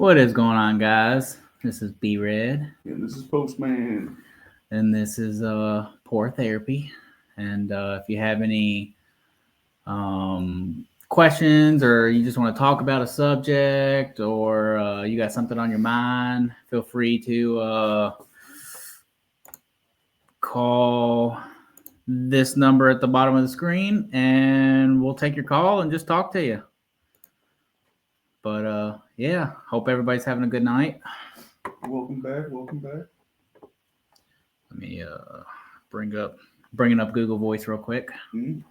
What is going on, guys? This is B Red, And this is Postman. and this is Poor Therapy. And if you have any questions, or you just want to talk about a subject, or you got something on your mind, feel free to call this number at the bottom of the screen, and we'll take your call and just talk to you. But yeah, hope everybody's having a good night. Welcome back. Welcome back. Let me bringing up Google Voice real quick. Mm.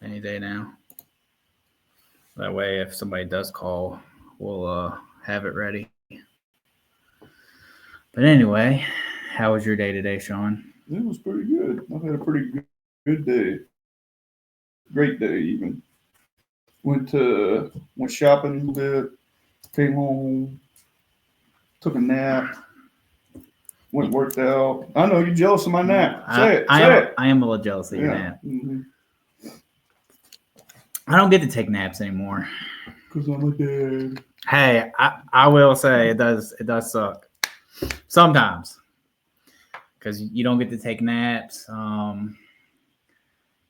Any day now. That way, if somebody does call, we'll have it ready. But anyway, how was your day today, Sean? It was pretty good. I've had a pretty good day. Great day, even. Went shopping a little bit. Came home. Took a nap. Went worked out. I know you're jealous of my nap. Say it. I am a little jealous of your nap. Mm-hmm. I don't get to take naps anymore. Cause I'm a dad. Hey, I will say it does suck sometimes, because you don't get to take naps.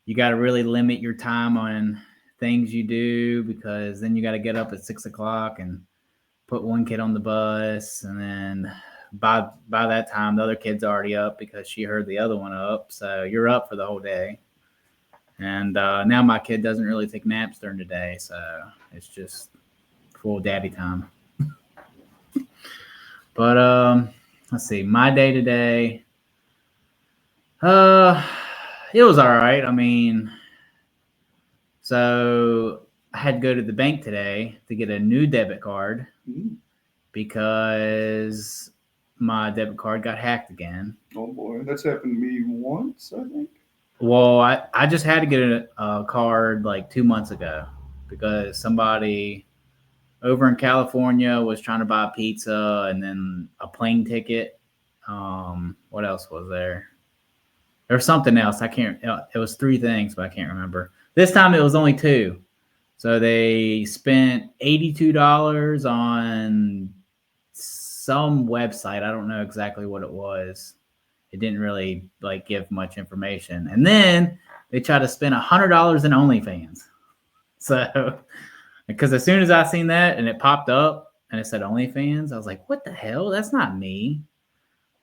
You got to really limit your time on things you do, because then you got to get up at 6 o'clock and put one kid on the bus, and then by that time the other kid's already up because she heard the other one up, so you're up for the whole day. And now my kid doesn't really take naps during the day, so it's just full daddy time. But let's see, my day today, it was all right. I mean, so I had to go to the bank today to get a new debit card because my debit card got hacked again. Oh boy, that's happened to me once, I think. Well, I just had to get a card like 2 months ago because somebody over in California was trying to buy pizza and then a plane ticket. What else was there? There was something else. I can't. It was 3 things, but I can't remember. This time it was only 2. So they spent $82 on some website. I don't know exactly what it was. It didn't really give much information. And then they tried to spend $100 in OnlyFans. So, because as soon as I seen that and it popped up and it said OnlyFans, I was like, what the hell? That's not me.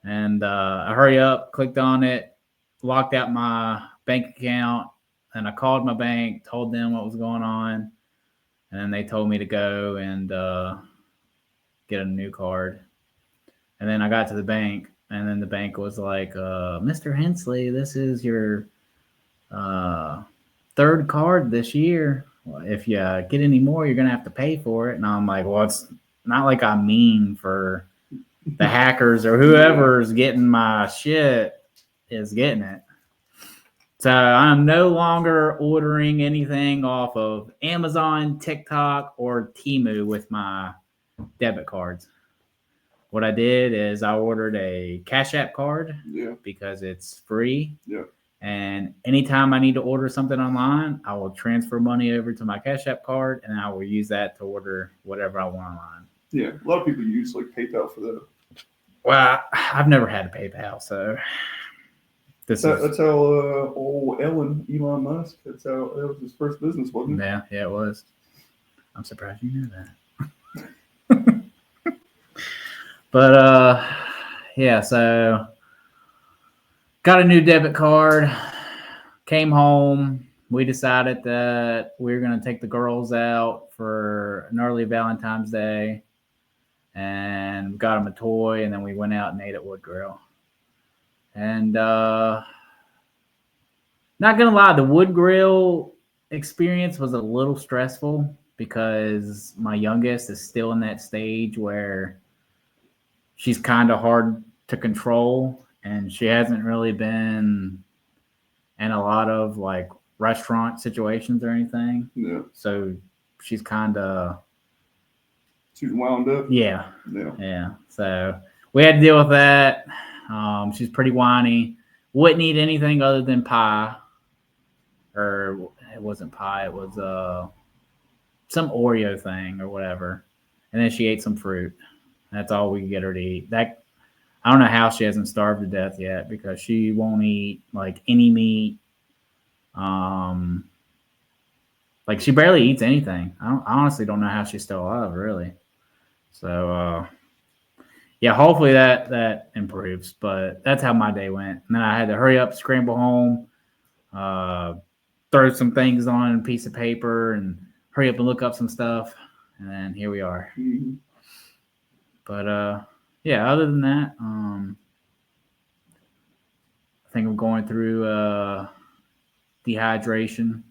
And I hurry up, clicked on it, locked out my bank account, and I called my bank, told them what was going on. And then they told me to go and get a new card. And then I got to the bank, and then the bank was like, Mr. Hensley, this is your 3rd card this year. If you get any more, you're going to have to pay for it. And I'm like, well, it's not like I mean for the hackers or whoever's getting my shit is getting it. So I'm no longer ordering anything off of Amazon, TikTok, or Temu with my debit cards. What I did is I ordered a Cash App card because it's free. Yeah. And anytime I need to order something online, I will transfer money over to my Cash App card, and I will use that to order whatever I want online. Yeah, a lot of people use PayPal for that. Well, I've never had a PayPal, so that's how old Elon Musk. That was his first business, wasn't it? Yeah, it was. I'm surprised you knew that. But yeah, so got a new debit card, came home. We decided that we were going to take the girls out for an early Valentine's Day, and got them a toy, and then we went out and ate at Wood Grill. And not going to lie, the Wood Grill experience was a little stressful because my youngest is still in that stage where she's kind of hard to control, and she hasn't really been in a lot of restaurant situations or anything. Yeah. So she's kind of... She's wound up. Yeah. So we had to deal with that. She's pretty whiny. Wouldn't eat anything other than pie. Or it wasn't pie. It was some Oreo thing or whatever, and then she ate some fruit. That's all we could get her to eat. That I don't know how she hasn't starved to death yet because she won't eat like any meat. Um, like she barely eats anything. I honestly don't know how she's still alive, really. So yeah, hopefully that improves. But that's how my day went. And then I had to hurry up, scramble home, uh, throw some things on a piece of paper, and hurry up and look up some stuff. And then here we are. Mm-hmm. But yeah, other than that, I think I'm going through dehydration.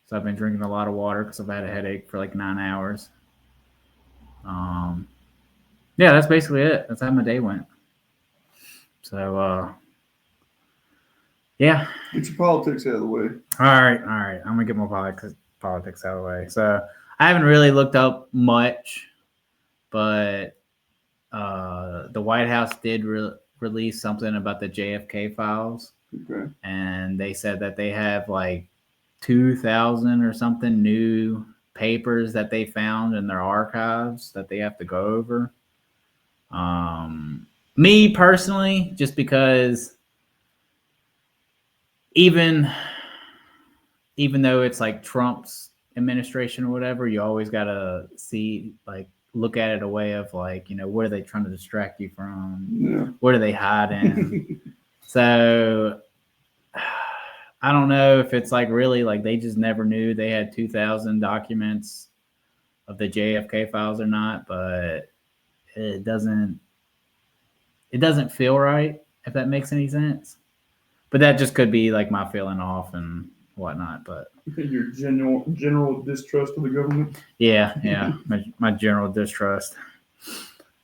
So I've been drinking a lot of water because I've had a headache for like 9 hours. Um, yeah, that's basically it. That's how my day went. So yeah. Get your politics out of the way. All right. I'm gonna get my politics out of the way. So I haven't really looked up much, but the White House did release something about the JFK files, Okay. and they said that they have like 2,000 or something new papers that they found in their archives that they have to go over. Me personally, just because even though it's like Trump's administration or whatever, you always gotta see like look at it a way of like, what are they trying to distract you from? Yeah. What are they hiding? So I don't know if it's like really like they just never knew they had 2,000 documents of the JFK files or not, but it doesn't feel right, if that makes any sense. But that just could be like my feeling off and whatnot. But your general distrust of the government. Yeah, my general distrust.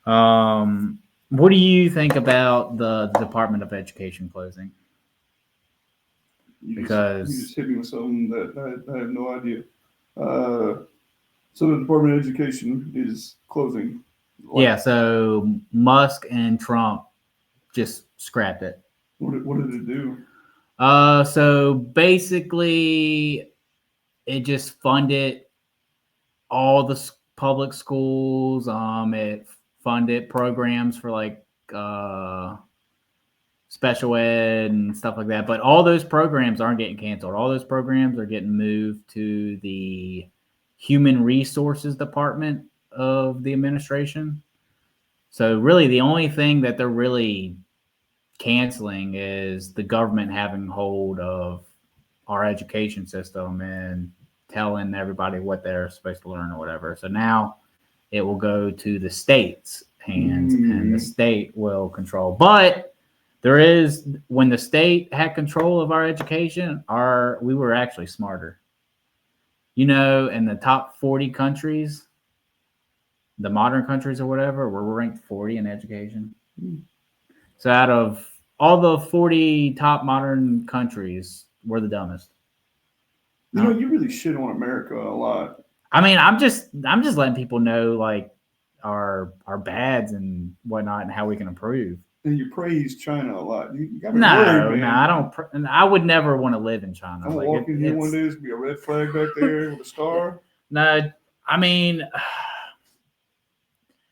What do you think about the Department of Education closing? You Because just hit me with something that I have no idea. So the Department of Education is closing. yeah, so Musk and Trump just scrapped it. What did it do? So basically, it just funded all the public schools. It funded programs for like special ed and stuff like that. But all those programs aren't getting canceled. All those programs are getting moved to the Human Resources Department of the administration. So really, the only thing that they're really canceling is the government having hold of our education system and telling everybody what they're supposed to learn or whatever. So now it will go to the state's hands and the state will control. But there is, when the state had control of our education, we were actually smarter. In the top 40 countries, the modern countries or whatever, we're ranked 40 in education. So out of all the 40 top modern countries, we're the dumbest. You really shit on America a lot. I mean, I'm just letting people know like our bads and whatnot and how we can improve. And you praise China a lot. You got me No, worried, man. I don't. I would never want to live in China. I'm gonna walk in here one day. There's gonna be a red flag back there with a star. No, I mean,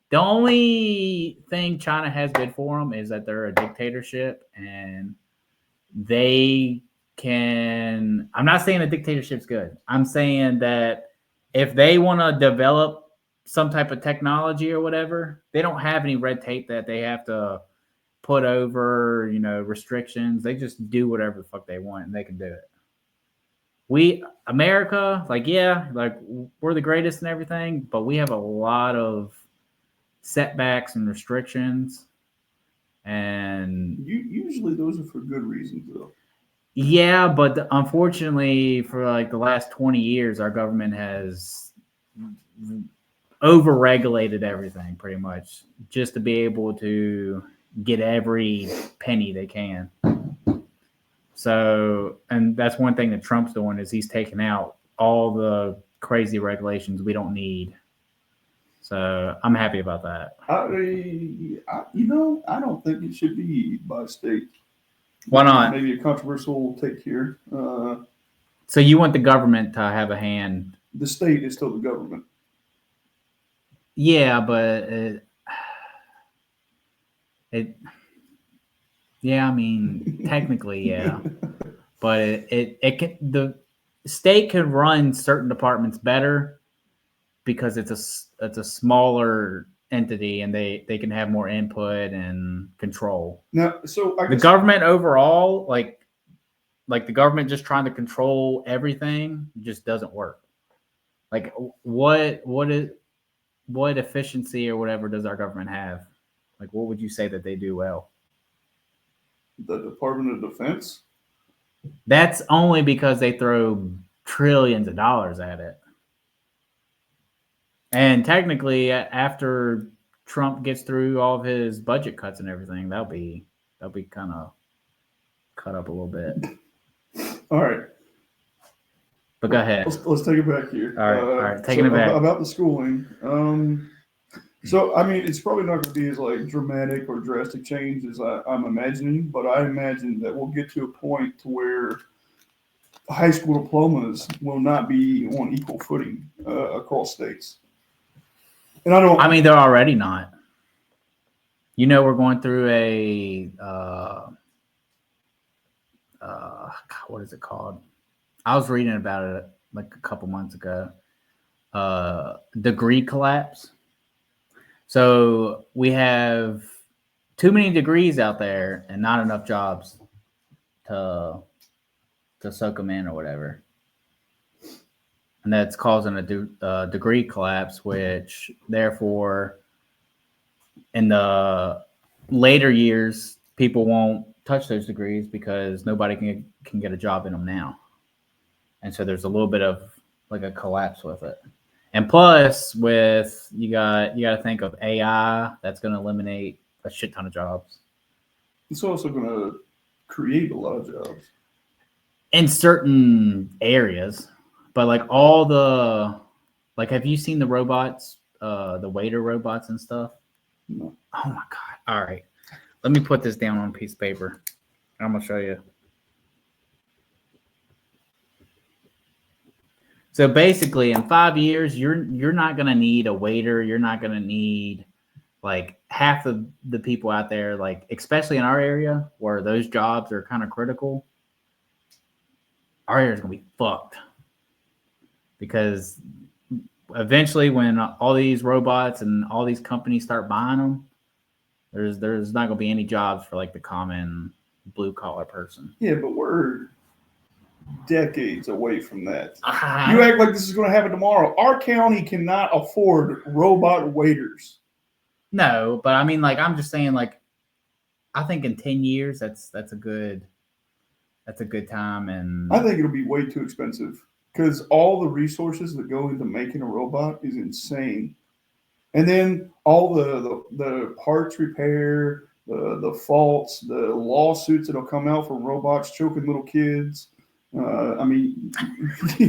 the only thing China has good for them is that they're a dictatorship and they can. I'm not saying a dictatorship's good. I'm saying that if they want to develop some type of technology or whatever, they don't have any red tape that they have to put over, restrictions. They just do whatever the fuck they want and they can do it. America, like, yeah, like we're the greatest and everything, but we have a lot of setbacks and restrictions. And usually those are for good reasons, though. Yeah, but unfortunately, for like the last 20 years, our government has over-regulated everything pretty much just to be able to get every penny they can. So, and that's one thing that Trump's doing is he's taking out all the crazy regulations we don't need. So I'm happy about that. I don't think it should be by state. Why not? Maybe a controversial take here. So you want the government to have a hand the state is still the government. Yeah, but yeah, I mean, technically, yeah, but it can the state can run certain departments better because it's a smaller entity and they can have more input and control. Now, so I The guess government overall, like the government just trying to control everything just doesn't work. Like what efficiency or whatever does our government have? Like what would you say that they do well? the Department of Defense. That's only because they throw trillions of dollars at it. And technically, after Trump gets through all of his budget cuts and everything, that'll be kind of cut up a little bit. All right. But go ahead. Let's take it back here. All right, taking it back. About the schooling. So I mean, it's probably not going to be as like dramatic or drastic change as I'm imagining, but I imagine that we'll get to a point to where high school diplomas will not be on equal footing across states. And I mean, they're already not. You know, we're going through a what is it called? I was reading about it like a couple months ago. Degree collapse. So we have too many degrees out there and not enough jobs to soak them in or whatever. And that's causing a degree collapse, which therefore in the later years, people won't touch those degrees because nobody can get a job in them now. And so there's a little bit of like a collapse with it. And plus, with you got to think of AI that's going to eliminate a shit ton of jobs. It's also going to create a lot of jobs in certain areas, but like all the have you seen the robots, the waiter robots and stuff? No. Oh my god! All right, let me put this down on a piece of paper. I'm gonna show you. So basically, in 5 years, you're not gonna need a waiter. You're not gonna need like half of the people out there, like especially in our area where those jobs are kind of critical. Our area is gonna be fucked because eventually, when all these robots and all these companies start buying them, there's not gonna be any jobs for like the common blue collar person. Yeah, but we're decades away from that. You act like this is going to happen tomorrow. Our county cannot afford robot waiters. No, but I mean, like, I'm just saying, like, I think in 10 years, that's a good time. And I think it'll be way too expensive because all the resources that go into making a robot is insane. And then all the parts repair, the faults, the lawsuits that'll come out for robots choking little kids. I mean, you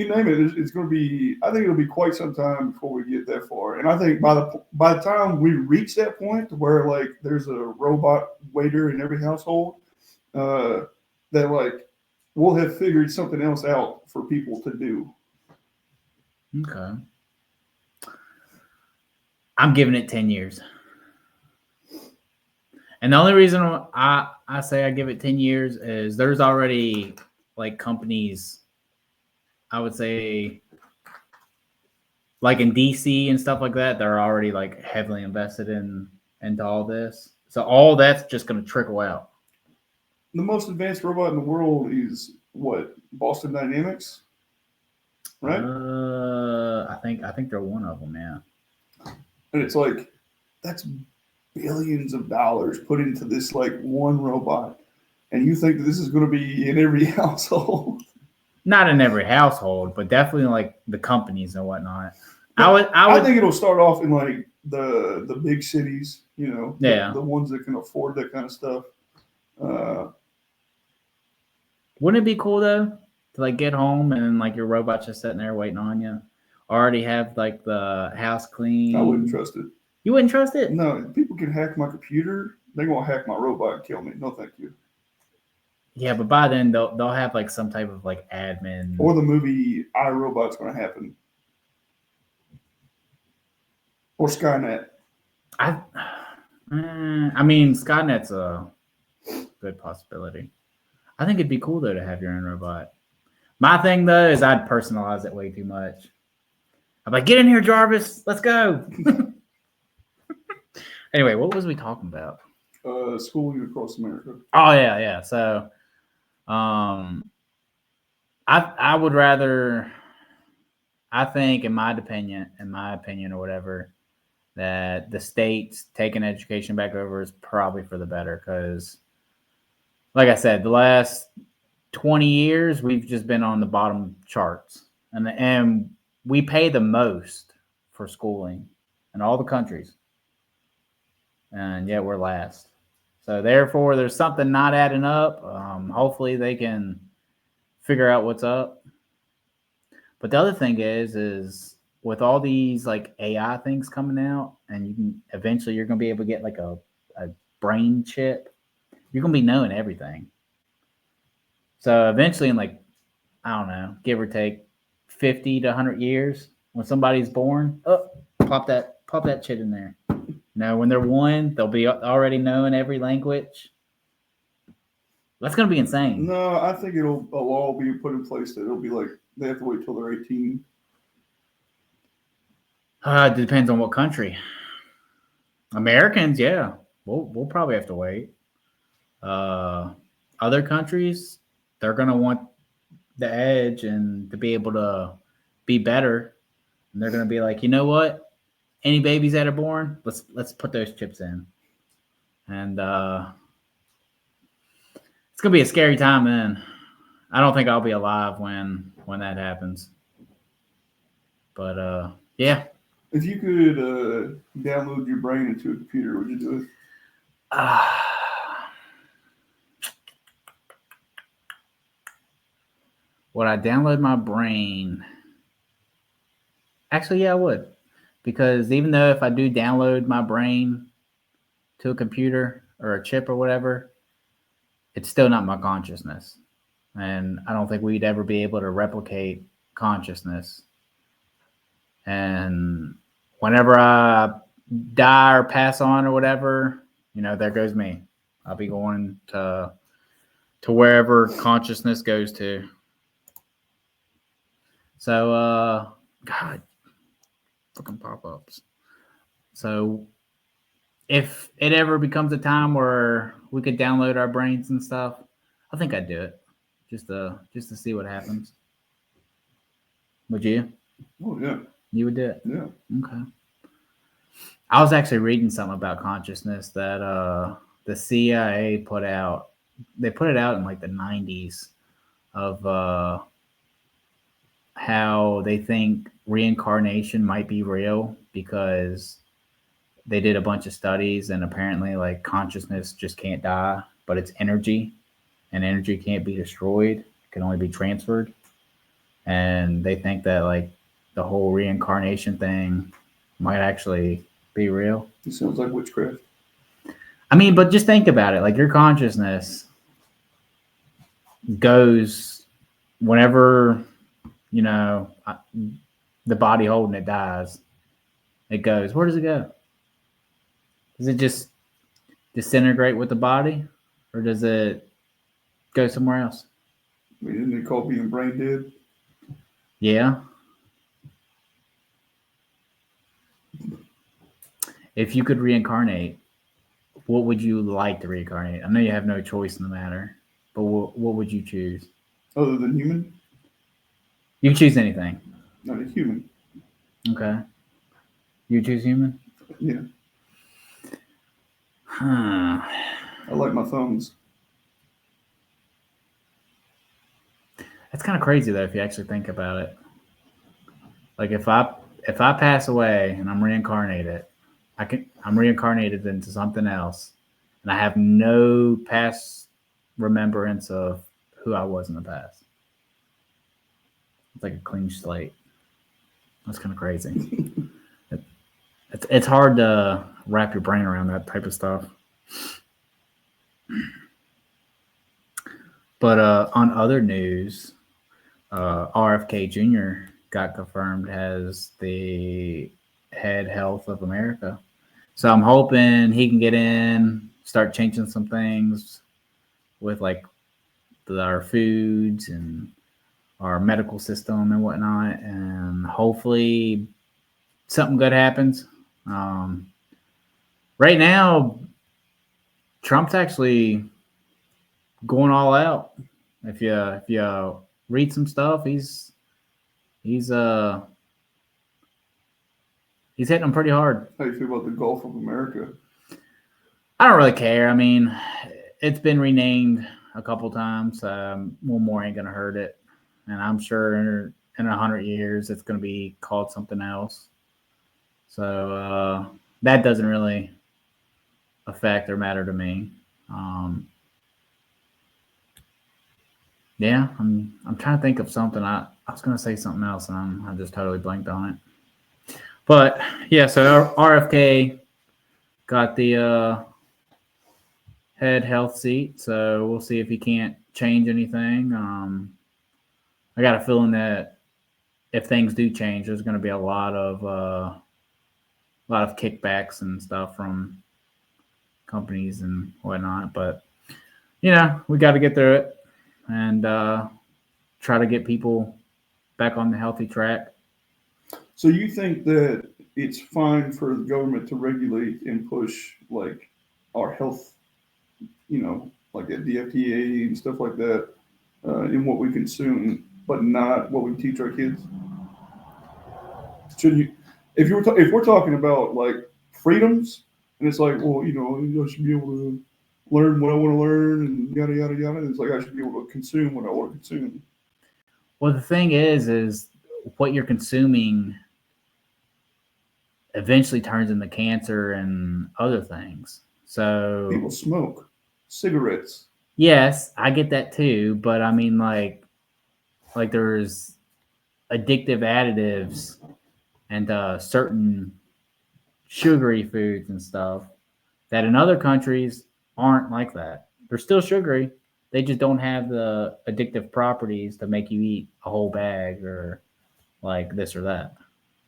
name it. It's going to be. I think it'll be quite some time before we get that far. And I think by the time we reach that point where like there's a robot waiter in every household, that like we'll have figured something else out for people to do. Okay. I'm giving it 10 years. And the only reason I say I give it 10 years is there's already like companies, I would say, like in DC and stuff like that, they're already like heavily invested into all this. So all that's just going to trickle out. The most advanced robot in the world is what? Boston Dynamics, right? I think they're one of them, yeah. And it's like that's billions of dollars put into this like one robot, and you think that this is going to be in every household? Not in every household, but definitely like the companies and whatnot. I think it'll start off in like the big cities, you know, yeah, the ones that can afford that kind of stuff. Wouldn't it be cool though to like get home and like your robot's just sitting there waiting on you? Already have like the house clean. I wouldn't trust it. You wouldn't trust it? No, people can hack my computer. They're gonna hack my robot and kill me. No, thank you. Yeah, but by then they'll have like some type of like admin. Or the movie I, Robot's going to happen. Or Skynet. I I mean Skynet's a good possibility. I think it'd be cool though to have your own robot. My thing though is I'd personalize it way too much. I'm like, get in here, Jarvis. Let's go. Anyway, what was we talking about? Schooling across America. Oh yeah. So, I would rather. I think, in my opinion, or whatever, that the states taking education back over is probably for the better. Because, like I said, the last 20 years we've just been on the bottom charts, and we pay the most for schooling in all the countries, and yet we're last. So therefore, there's something not adding up. Hopefully, they can figure out what's up. But the other thing is with all these like AI things coming out, and you can eventually you're gonna be able to get like a brain chip. You're gonna be knowing everything. So eventually, in like I don't know, give or take 50 to 100 years, when somebody's born, oh, pop that shit in there. No, when they're one, they'll be already knowing every language. That's gonna be insane. No, I think a law will be put in place that it'll be like they have to wait till they're 18. It depends on what country. Americans, yeah, we'll probably have to wait. Other countries, they're gonna want the edge and to be able to be better, and they're gonna be like, you know what? Any babies that are born, let's put those chips in, and it's gonna be a scary time. Then I don't think I'll be alive when that happens. But yeah. If you could download your brain into a computer, would you do it? Would I download my brain? Actually, yeah, I would. Because even though if I do download my brain to a computer or a chip or whatever, it's still not my consciousness. And I don't think we'd ever be able to replicate consciousness. And whenever I die or pass on or whatever, there goes me. I'll be going to wherever consciousness goes to. So, God, fucking pop-ups. So if it ever becomes a time where we could download our brains and stuff, I think I'd do it just to see what happens. Would you? Oh yeah. You would do it? Yeah. Okay. I was actually reading something about consciousness that the CIA put out. They put it out in like the 90s of how they think reincarnation might be real because they did a bunch of studies and apparently like consciousness just can't die, but it's energy and energy can't be destroyed. It can only be transferred. And they think that like the whole reincarnation thing might actually be real. It sounds like witchcraft. I mean, but just think about it. Like your consciousness goes whenever, the body holding it dies. It goes. Where does it go? Does it just disintegrate with the body, or does it go somewhere else? I mean, isn't it called being brain dead? Yeah. If you could reincarnate, what would you like to reincarnate? I know you have no choice in the matter, but what would you choose? Other than human? You can choose anything. Not a human. Okay. You choose human? Yeah. Huh. I like my thumbs. That's kind of crazy though, if you actually think about it. Like if I pass away and I'm reincarnated, I'm reincarnated into something else, and I have no past remembrance of who I was in the past. It's like a clean slate. That's kind of crazy. It's hard to wrap your brain around that type of stuff. But on other news, RFK Jr. got confirmed as the head health of America. So I'm hoping he can get in, start changing some things with like our foods and our medical system and whatnot, and hopefully something good happens. Um, right now, Trump's actually going all out. If you read some stuff, he's uh he's hitting them pretty hard. How you feel about the Gulf of America? I don't really care. I mean, it's been renamed a couple times. One more ain't gonna hurt it, and I'm sure in 100 years it's gonna be called something else. So that doesn't really affect or matter to me. Um, yeah, I'm trying to think of something. I was gonna say something else, and I just totally blanked on it. But yeah, so RFK got the head health seat, so we'll see if he can't change anything. I got a feeling that if things do change, there's going to be a lot of kickbacks and stuff from companies and whatnot. But we got to get through it and try to get people back on the healthy track. So you think that it's fine for the government to regulate and push like our health, like at the FDA and stuff like that, in what we consume, but not what we teach our kids? Should you, if we're talking about like freedoms, and it's like, well, I should be able to learn what I want to learn and yada yada yada. And it's like I should be able to consume what I want to consume. Well, the thing is what you're consuming eventually turns into cancer and other things. So People smoke cigarettes. yes, I get that too, but I mean like there's addictive additives and certain sugary foods and stuff that in other countries aren't like that. They're still sugary. They just don't have the addictive properties to make you eat a whole bag or like this or that.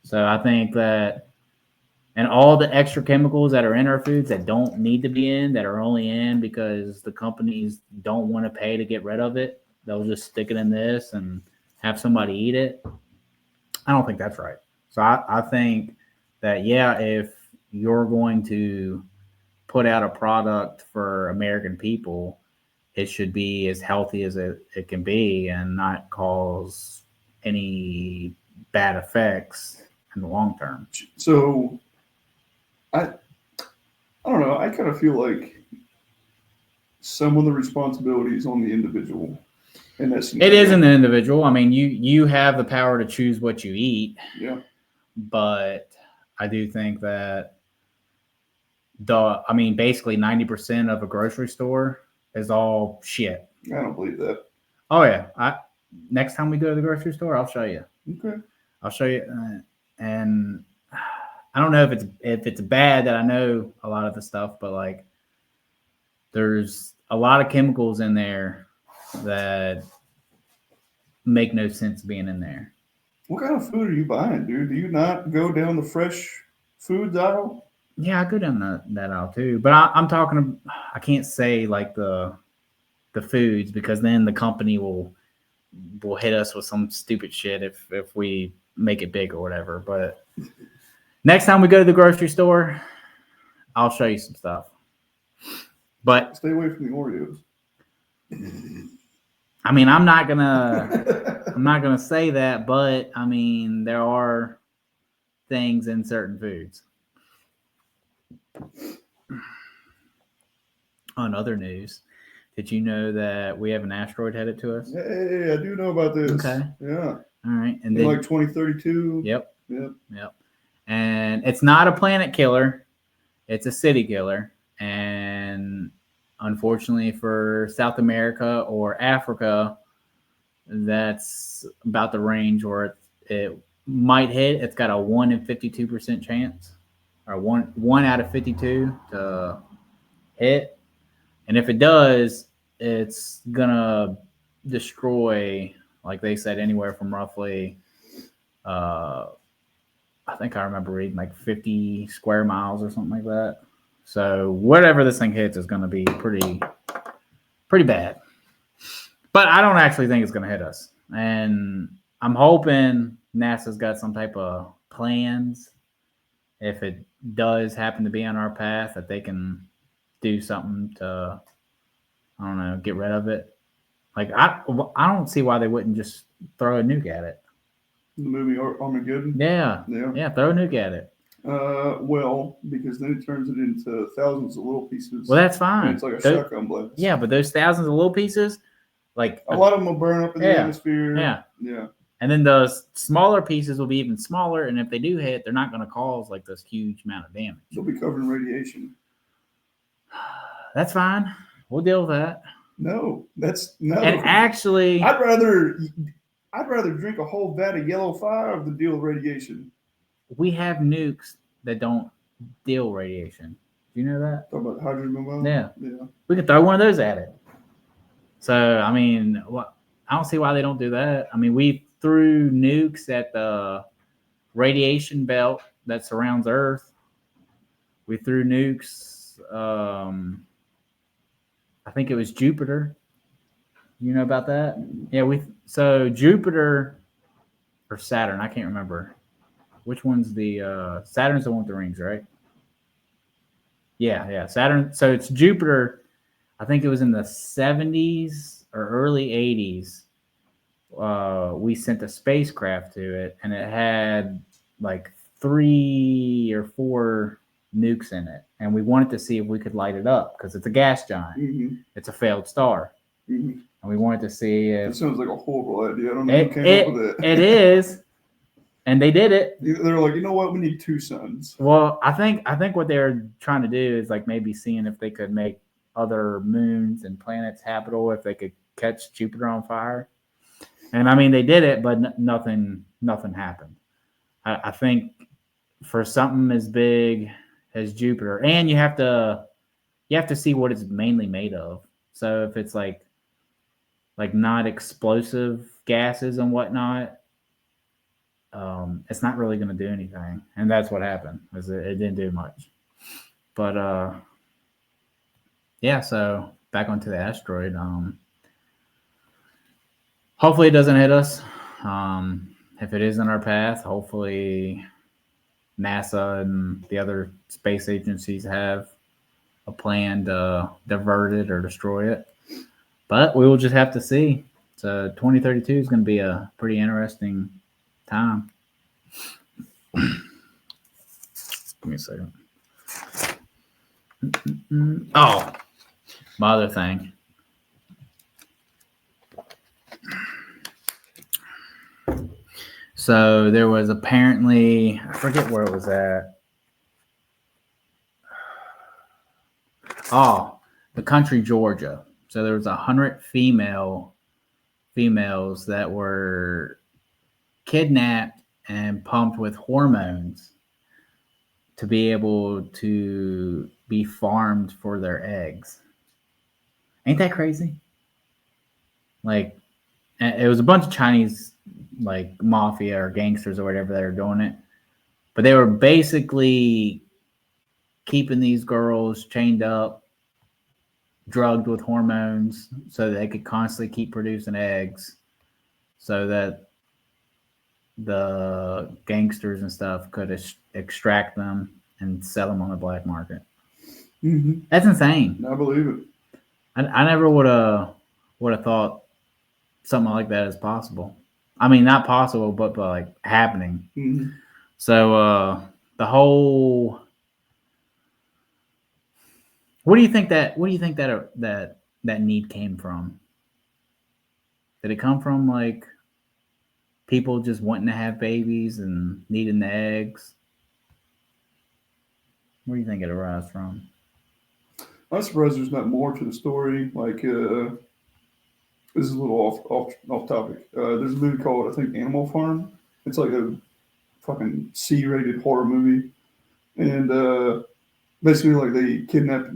So I think that and all the extra chemicals that are in our foods that don't need to be in, that are only in because the companies don't want to pay to get rid of it, they'll just stick it in this and have somebody eat it. I don't think that's right. So I think that, yeah, if you're going to put out a product for American people, it should be as healthy as it can be and not cause any bad effects in the long term. So I I don't know. I kind of feel like some of the responsibility is on the individual in that It is scenario. an individual. I mean, you have the power to choose what you eat, Yeah, but I do think that basically 90% of a grocery store is all shit. I don't believe that. Oh yeah, next time we go to the grocery store, I'll show you. Okay. I'll show you, and I don't know if it's bad that I know a lot of the stuff, but like there's a lot of chemicals in there that make no sense being in there. What kind of food are you buying, dude? Do you not go down the fresh foods aisle? Yeah, I go down that aisle too, but I'm talking. I can't say like the foods because then the company will hit us with some stupid shit if we make it big or whatever. But next time we go to the grocery store, I'll show you some stuff. But Stay away from the Oreos. I mean, I'm not gonna say that, but I mean, there are things in certain foods. On other news, did you know that we have an asteroid headed to us? Hey, I do know about this. Okay. Yeah. All right. And In then, like 2032. yep. Yep. Yep. And it's not a planet killer, it's a city killer. And unfortunately for South America or Africa, that's about the range where it might hit. It's got a 1 in 52% chance, or one out of 52 to hit. And if it does, it's gonna destroy, like they said, anywhere from roughly, uh, I think I remember reading like 50 square miles or something like that. So whatever this thing hits is gonna be pretty bad. But I don't actually think it's gonna hit us, and I'm hoping NASA's got some type of plans if it does happen to be on our path that they can do something to, I don't know, get rid of it. Like I don't see why they wouldn't just throw a nuke at it. The movie Armageddon. Yeah, Yeah. yeah, throw a nuke at it. Well, because then it turns it into thousands of little pieces. Well, that's And fine. it's like a shotgun blast. Yeah, but those thousands of little pieces, like A lot of them will burn up in the Yeah. atmosphere. Yeah. Yeah. and then the smaller pieces will be even smaller, and if they do hit, they're not going to cause like this huge amount of damage. They'll be covered in radiation. That's fine. We'll deal with that. No. And No. actually, I'd rather drink a whole vat of yellow fire than deal with radiation. we have nukes that don't deal radiation. Do you know that? Talk about hydrogen bomb. Yeah. Yeah. We could throw one of those at it. So, I mean, I don't see why they don't do that. I mean, we threw nukes at the radiation belt that surrounds Earth. We threw nukes. I think it was Jupiter. You know about that? Yeah, so Jupiter or Saturn, I can't remember. Which one's the Saturn's the one with the rings, right? Yeah, Saturn. So it's Jupiter. I think it was in the 70s or early 80s. We sent a spacecraft to it, and it had like 3 or 4 nukes in it, and we wanted to see if we could light it up because it's a gas giant. Mm-hmm. It's a failed star, Mm-hmm. and we wanted to see It if sounds like a horrible idea. I don't know who came up with it. It is, and they did it. They're like, you know what? We need 2 suns. Well, I think what they're trying to do is like maybe seeing if they could make other moons and planets habitable, if they could catch Jupiter on fire. And I mean, they did it, but nothing happened. I think for something as big as Jupiter, and you have to see what it's mainly made of. So if it's like not explosive gases and whatnot, it's not really going to do anything. And that's what happened. Is it didn't do much. But yeah. So back onto the asteroid. Hopefully it doesn't hit us. If it is in our path, hopefully NASA and the other space agencies have a plan to divert it or destroy it. But we will just have to see. So 2032 is going to be a pretty interesting time. Give me a second. Oh, my other thing. So there was apparently, I forget where it was at. Oh, the country Georgia. So there was 100 females that were kidnapped and pumped with hormones to be able to be farmed for their eggs. Ain't that crazy? Like, it was a bunch of Chinese like mafia or gangsters or whatever that are doing it, but they were basically keeping these girls chained up, drugged with hormones, so that they could constantly keep producing eggs, so that the gangsters and stuff could extract them and sell them on the black market. Mm-hmm. That's insane. I believe it. I never would have thought something like that is possible. I mean, not possible, but like happening. Mm-hmm. So the whole. What do you think that need came from? Did it come from like people just wanting to have babies and needing the eggs? Where do you think it arose from? I'm surprised there's not more to the story. Like, this is a little off topic. There's a movie called, I think, Animal Farm. It's like a fucking C-rated horror movie, and basically like they kidnap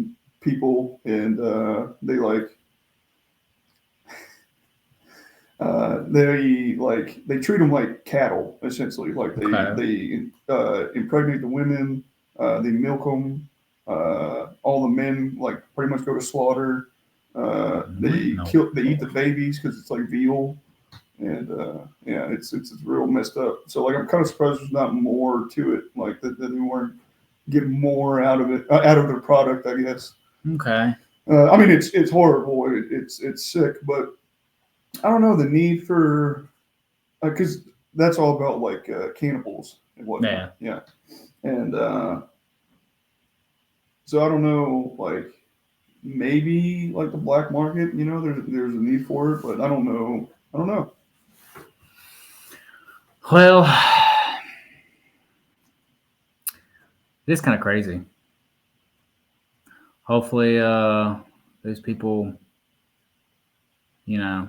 people and they like They treat them like cattle essentially. Like Okay. they impregnate the women, they milk them. All the men like pretty much go to slaughter. No. They eat the babies because it's like veal, and yeah, it's real messed up. So like I'm kind of surprised there's not more to it. Like that they weren't getting more out of it, out of their product, I guess. Okay. I mean, it's horrible. It's sick, but I don't know the need for because that's all about like cannibals and Yeah. whatnot. Yeah, and so I don't know, like maybe like the black market. You know, there's a need for it, but I don't know. I don't know. Well, it's kind of crazy. Hopefully, those people, you know,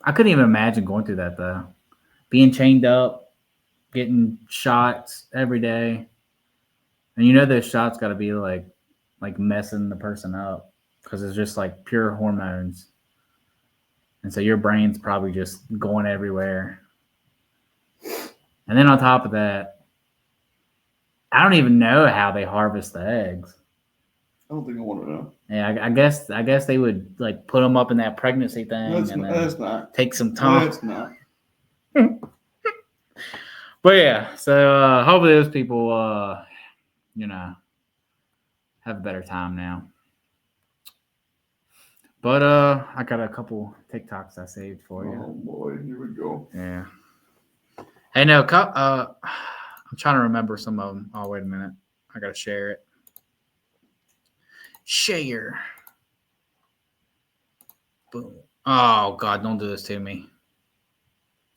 I couldn't even imagine going through that though. Being chained up, getting shots every day, and those shots got to be like messing the person up because it's just like pure hormones, and so your brain's probably just going everywhere. And then on top of that, I don't even know how they harvest the eggs. I don't think I want to know. Yeah, I guess they would like put them up in that pregnancy thing That's and not. then That's not. take some time. That's not. But yeah, so hopefully those people, you know, have a better time now. But I got a couple TikToks I saved for you. Oh boy, here we go. Yeah. Hey, no, I'm trying to remember some of them. Oh, wait a minute. I gotta share it. Share. Boom. Oh God, don't do this to me.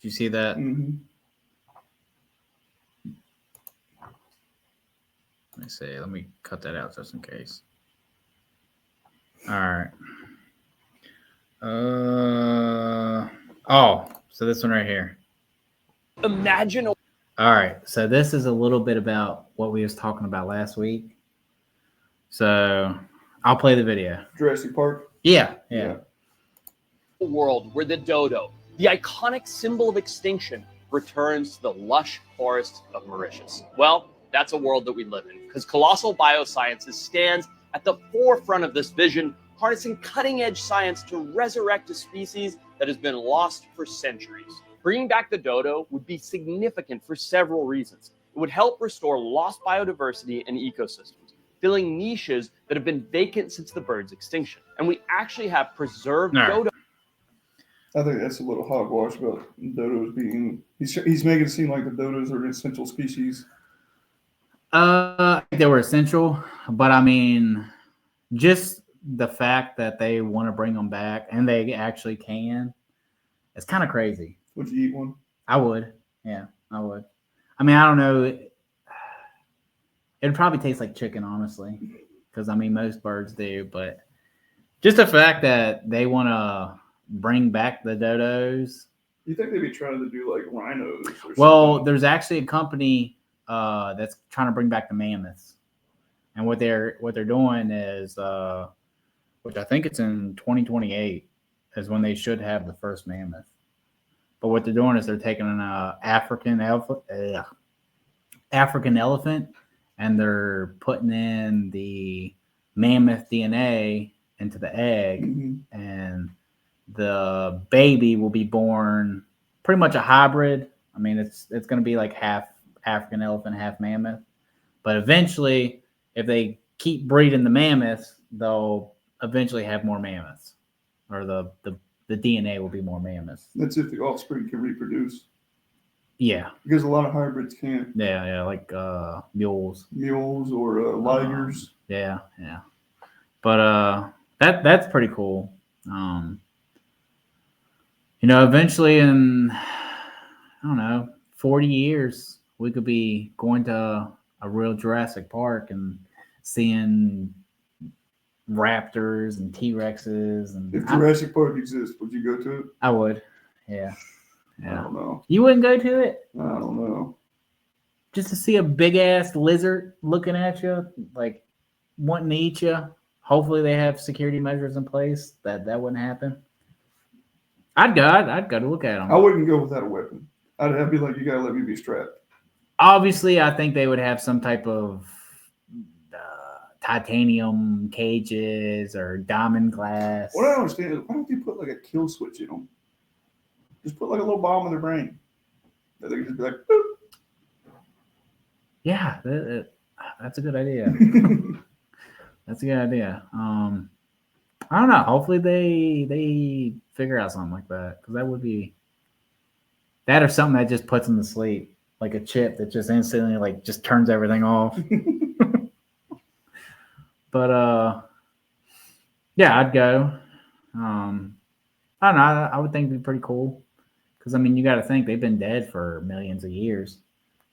Did you see that? Mm-hmm. Let me see. Let me cut that out just in case. All right. Oh, so this one right here. Imagine. All right. So this is a little bit about what we was talking about last week. So I'll play the video. Jurassic Park. Yeah. A world where the dodo, the iconic symbol of extinction, returns to the lush forests of Mauritius. Well, that's a world that we live in because Colossal Biosciences stands at the forefront of this vision, harnessing cutting-edge science to resurrect a species that has been lost for centuries. Bringing back the dodo would be significant for several reasons. It would help restore lost biodiversity and ecosystems, filling niches that have been vacant since the bird's extinction. And we actually have preserved dodo. I think that's a little hogwash about dodos being. He's making it seem like the dodos are an essential species. I think they were essential, but I mean, just the fact that they want to bring them back and they actually can, it's kind of crazy. Would you eat one? I would. Yeah, I would. I mean, I don't know. It'd probably taste like chicken, honestly, because I mean, most birds do. But just the fact that they want to bring back the dodos. You think they'd be trying to do like rhinos? Or something? There's actually a company that's trying to bring back the mammoths, and what they're doing is, which I think it's in 2028, is when they should have the first mammoth. But what they're doing is they're taking an African elephant, and they're putting in the mammoth DNA into the egg, and the baby will be born pretty much a hybrid. I mean, it's going to be like half African elephant, half mammoth. But eventually, if they keep breeding the mammoths, they'll eventually have more mammoths, or the DNA will be more mammoths. That's if the offspring can reproduce. Yeah, because a lot of hybrids can't. Yeah, like mules or ligers. Yeah. But that's pretty cool. Eventually in, I don't know, 40 years, we could be going to a real Jurassic Park and seeing raptors and T-Rexes. And if Jurassic Park exists, would you go to it? I would. Yeah. I don't know. You wouldn't go to it? I don't know. Just to see a big ass lizard looking at you, like wanting to eat you. Hopefully they have security measures in place that wouldn't happen. I'd go. I'd go to look at I them. wouldn't go without a weapon. I'd be like, you gotta let me be strapped. Obviously, I think they would have some type of titanium cages or diamond glass. What I don't understand is why don't they put like a kill switch in them? Just put like a little bomb in their brain. That they can just be like, boop. Yeah, that's a good idea. That's a good idea. I don't know. Hopefully they figure out something like that, because that would be that, or something that just puts them to sleep, like a chip that just instantly like just turns everything off. But yeah, I'd go. I don't know. I would think it'd be pretty cool, because I mean, you got to think they've been dead for millions of years,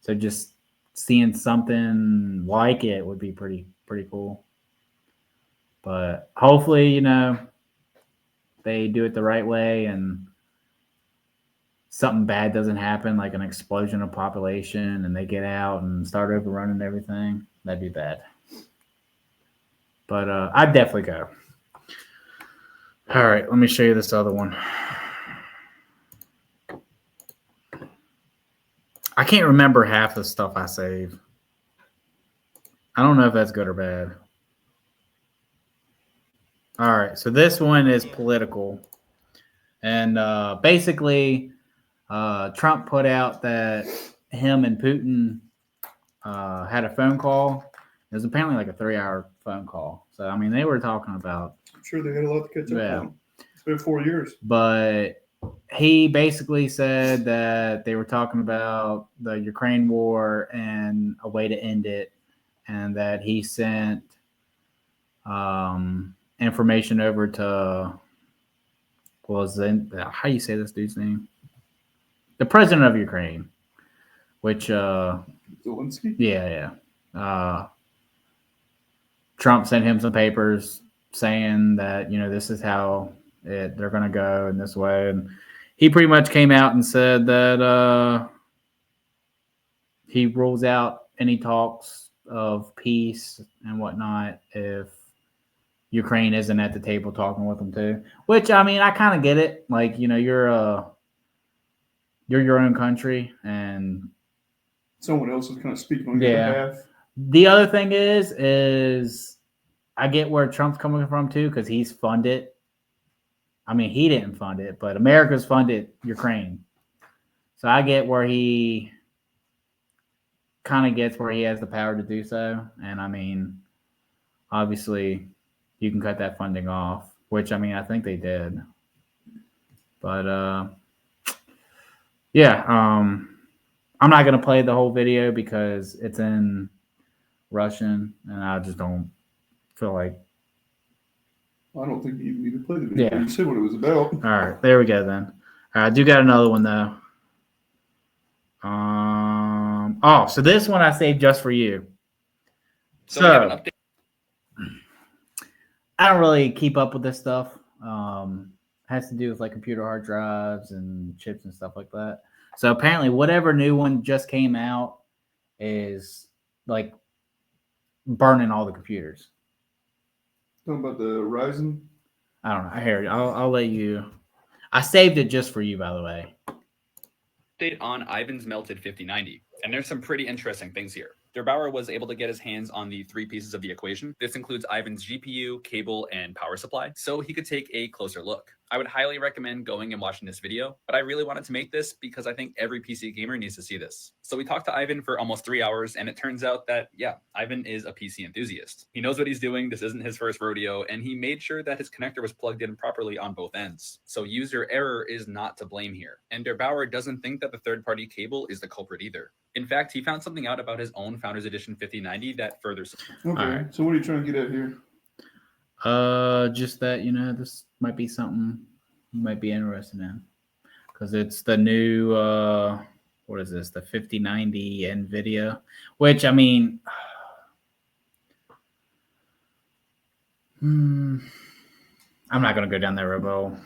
so just seeing something like it would be pretty cool. But hopefully, they do it the right way and something bad doesn't happen, like an explosion of population, and they get out and start overrunning everything. That'd be bad. But I'd definitely go. All right, let me show you this other one. I can't remember half the stuff I save. I don't know if that's good or bad. All right, so this one is political. And basically, Trump put out that him and Putin had a phone call. It was apparently like a 3-hour phone call. So, I mean, they were talking about. I'm sure they had a lot to catch up on. It's been 4 years. But he basically said that they were talking about the Ukraine war and a way to end it, and that he sent information over to, how you say this dude's name? The president of Ukraine, which Zelensky? Yeah. Trump sent him some papers saying that, this is how they're going to go in this way. And he pretty much came out and said that he rules out any talks of peace and whatnot if Ukraine isn't at the table talking with them too. Which, I mean, I kind of get it. Like, you're your own country, and someone else is kind of speaking on your behalf. The other thing is I get where Trump's coming from too, because he's funded. I mean, he didn't fund it, but America's funded Ukraine. So I get where he kind of gets where he has the power to do so. And I mean, obviously, you can cut that funding off, which, I mean, I think they did. But yeah, I'm not going to play the whole video because it's in Russian, and I just don't feel like. I don't think you need to play the video. Yeah. You said what it was about. All right, there we go then. All right, I do got another one though. So this one I saved just for you. So we have an update. I don't really keep up with this stuff. Has to do with like computer hard drives and chips and stuff like that. So apparently, whatever new one just came out is like burning all the computers. Talking about the Ryzen? I don't know. I hear you. I'll let you. I saved it just for you, by the way. Update on Ivan's melted 5090. And there's some pretty interesting things here. Der Bauer was able to get his hands on the 3 pieces of the equation. This includes Ivan's GPU, cable, and power supply, so he could take a closer look. I would highly recommend going and watching this video, but I really wanted to make this because I think every PC gamer needs to see this. So we talked to Ivan for almost 3 hours, and it turns out that, yeah, Ivan is a PC enthusiast. He knows what he's doing, this isn't his first rodeo, and he made sure that his connector was plugged in properly on both ends. So user error is not to blame here. And Der Bauer doesn't think that the third-party cable is the culprit either. In fact, he found something out about his own Founders Edition 5090 that further. Okay, right. So what are you trying to get at here? Just that, this might be something you might be interested in, because it's the new what is this? The 5090 NVIDIA, which, I mean, I'm not gonna go down that rabbit hole.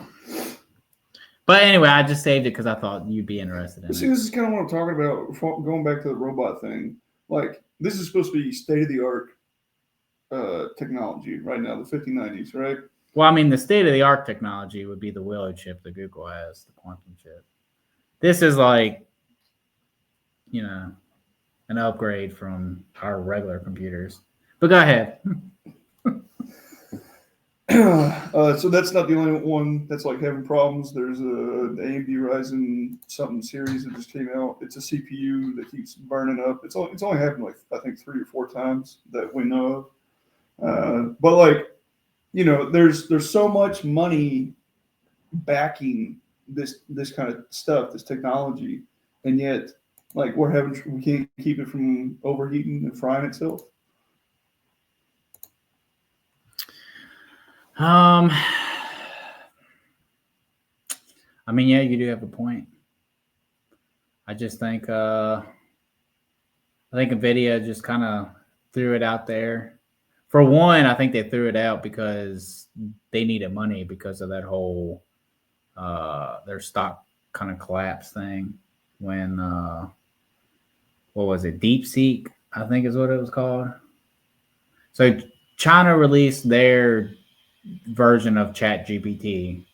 But anyway, I just saved it because I thought you'd be interested in it. See, this is kind of what I'm talking about, going back to the robot thing. Like, this is supposed to be state-of-the-art technology right now, the 5090s, right? Well, I mean, the state of the art technology would be the Willow chip that Google has, the quantum chip. This is like, you know, an upgrade from our regular computers. But go ahead. So that's not the only one that's like having problems. There's a AMD Ryzen something series that just came out. It's a CPU that keeps burning up. It's only happened like I think 3 or 4 times that we know of. But like, there's so much money backing this kind of stuff, this technology, and yet like we can't keep it from overheating and frying itself. I mean, yeah, you do have a point. I just think Nvidia just kind of threw it out there. For one, I think they threw it out because they needed money because of that whole their stock kind of collapse thing when what was it, DeepSeek, I think is what it was called. So China released their version of ChatGPT,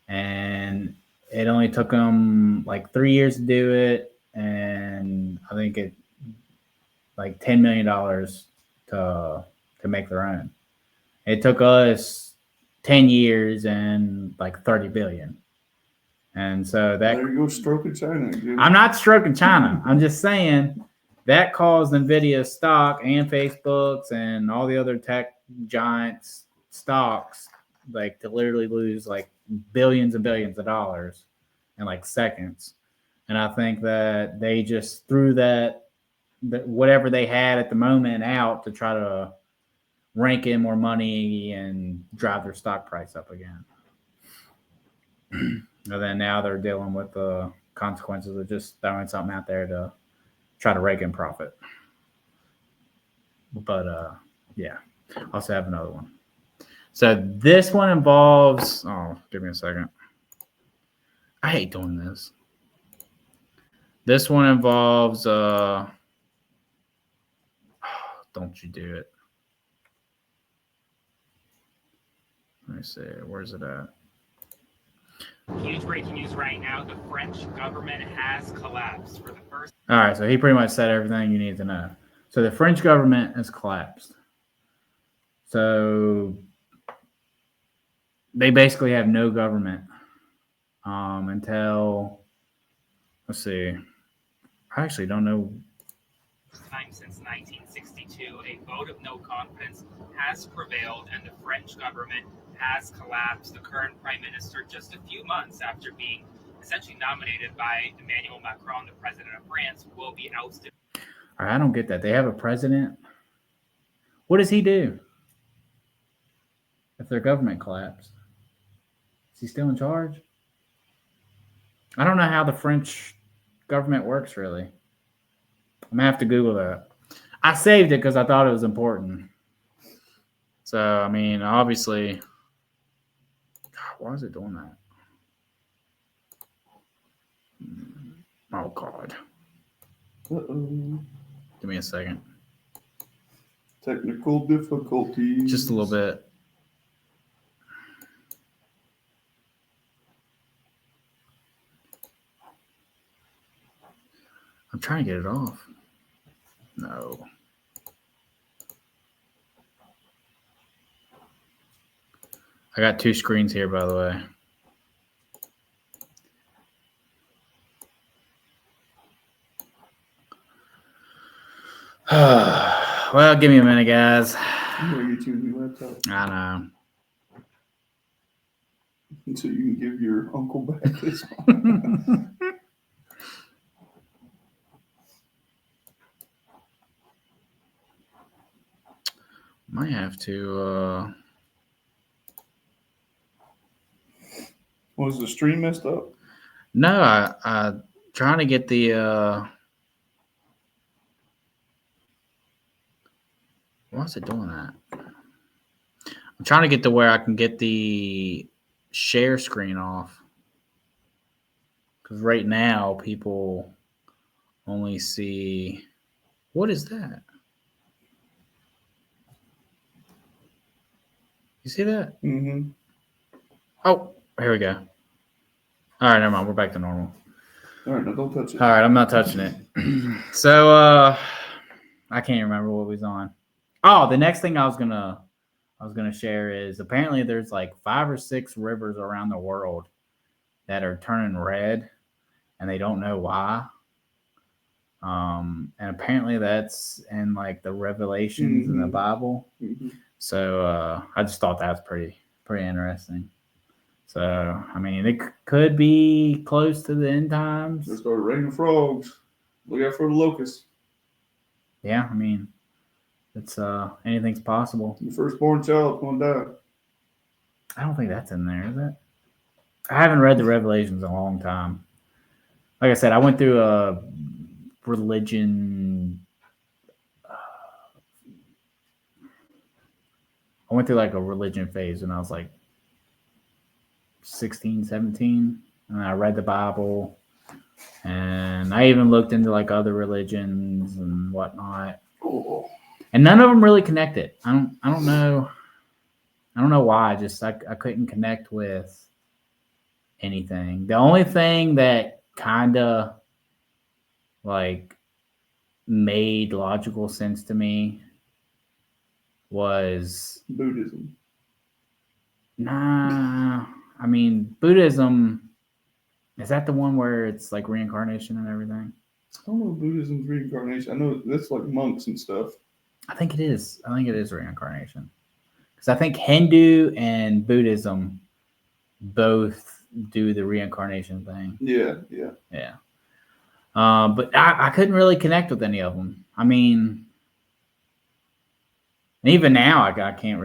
and it only took them like 3 years to do it, and I think it like $10 million to make their own. It took us 10 years and like 30 billion. And so that there you go, stroking China again. I'm not stroking China. I'm just saying that caused Nvidia stock and Facebook's and all the other tech giants stocks like to literally lose like billions and billions of dollars in like seconds. And I think that they just threw that whatever they had at the moment out to try to rank in more money and drive their stock price up again. And then now they're dealing with the consequences of just throwing something out there to try to rake in profit. But yeah, I also have another one. So this one involves, oh, give me a second. I hate doing this. This one involves, don't you do it. Let me see, where's it at? Huge breaking news right now. The French government has collapsed for the first. All right, so he pretty much said everything you need to know. So the French government has collapsed. So they basically have no government until, let's see, I actually don't know. Time since 1962, a vote of no confidence has prevailed and the French government has collapsed. The current prime minister, just a few months after being essentially nominated by Emmanuel Macron, the president of France, will be ousted. All right, I don't get that. They have a president. What does he do if their government collapsed? Is he still in charge? I don't know how the French government works, really. I'm going to have to Google that. I saved it because I thought it was important. So, I mean, obviously, God, why is it doing that? Oh, God. Uh-oh. Give me a second. Technical difficulties. Just a little bit. I'm trying to get it off. No. I got 2 screens here, by the way. Well, give me a minute, guys. I'm gonna get you a new laptop I know. so you can give your uncle back this one. Might have to. Was the stream messed up? No, I trying to get the. Why is it doing that? I'm trying to get to where I can get the share screen off. Because right now, people only see. What is that? You see that? Mm-hmm. Oh, here we go. All right, never mind. We're back to normal. All right, now don't touch it. All right, I'm not touching it. So I can't remember what we was on. Oh, the next thing I was gonna share is apparently there's like 5 or 6 rivers around the world that are turning red, and they don't know why. And apparently that's in like the Revelations in the Bible. Mm-hmm. So I just thought that's pretty interesting. So I mean, it could be close to the end times. It started raining frogs. Look out for the locusts. Yeah, I mean, it's anything's possible. Your firstborn child going to die. I don't think that's in there, is it? I haven't read the Revelations in a long time. Like I said, I went through a religion. I went through like a religion phase when I was like 16, 17. And I read the Bible. And I even looked into like other religions and whatnot. Oh. And none of them really connected. I don't know. I don't know why. I couldn't connect with anything. The only thing that kind of like made logical sense to me was Buddhism. Nah, I mean Buddhism. Is that the one where it's like reincarnation and everything? I don't know if Buddhism's reincarnation. I know that's like monks and stuff. I think it is. I think it is reincarnation. Because I think Hindu and Buddhism both do the reincarnation thing. Yeah. But I couldn't really connect with any of them. I mean, even now, I can't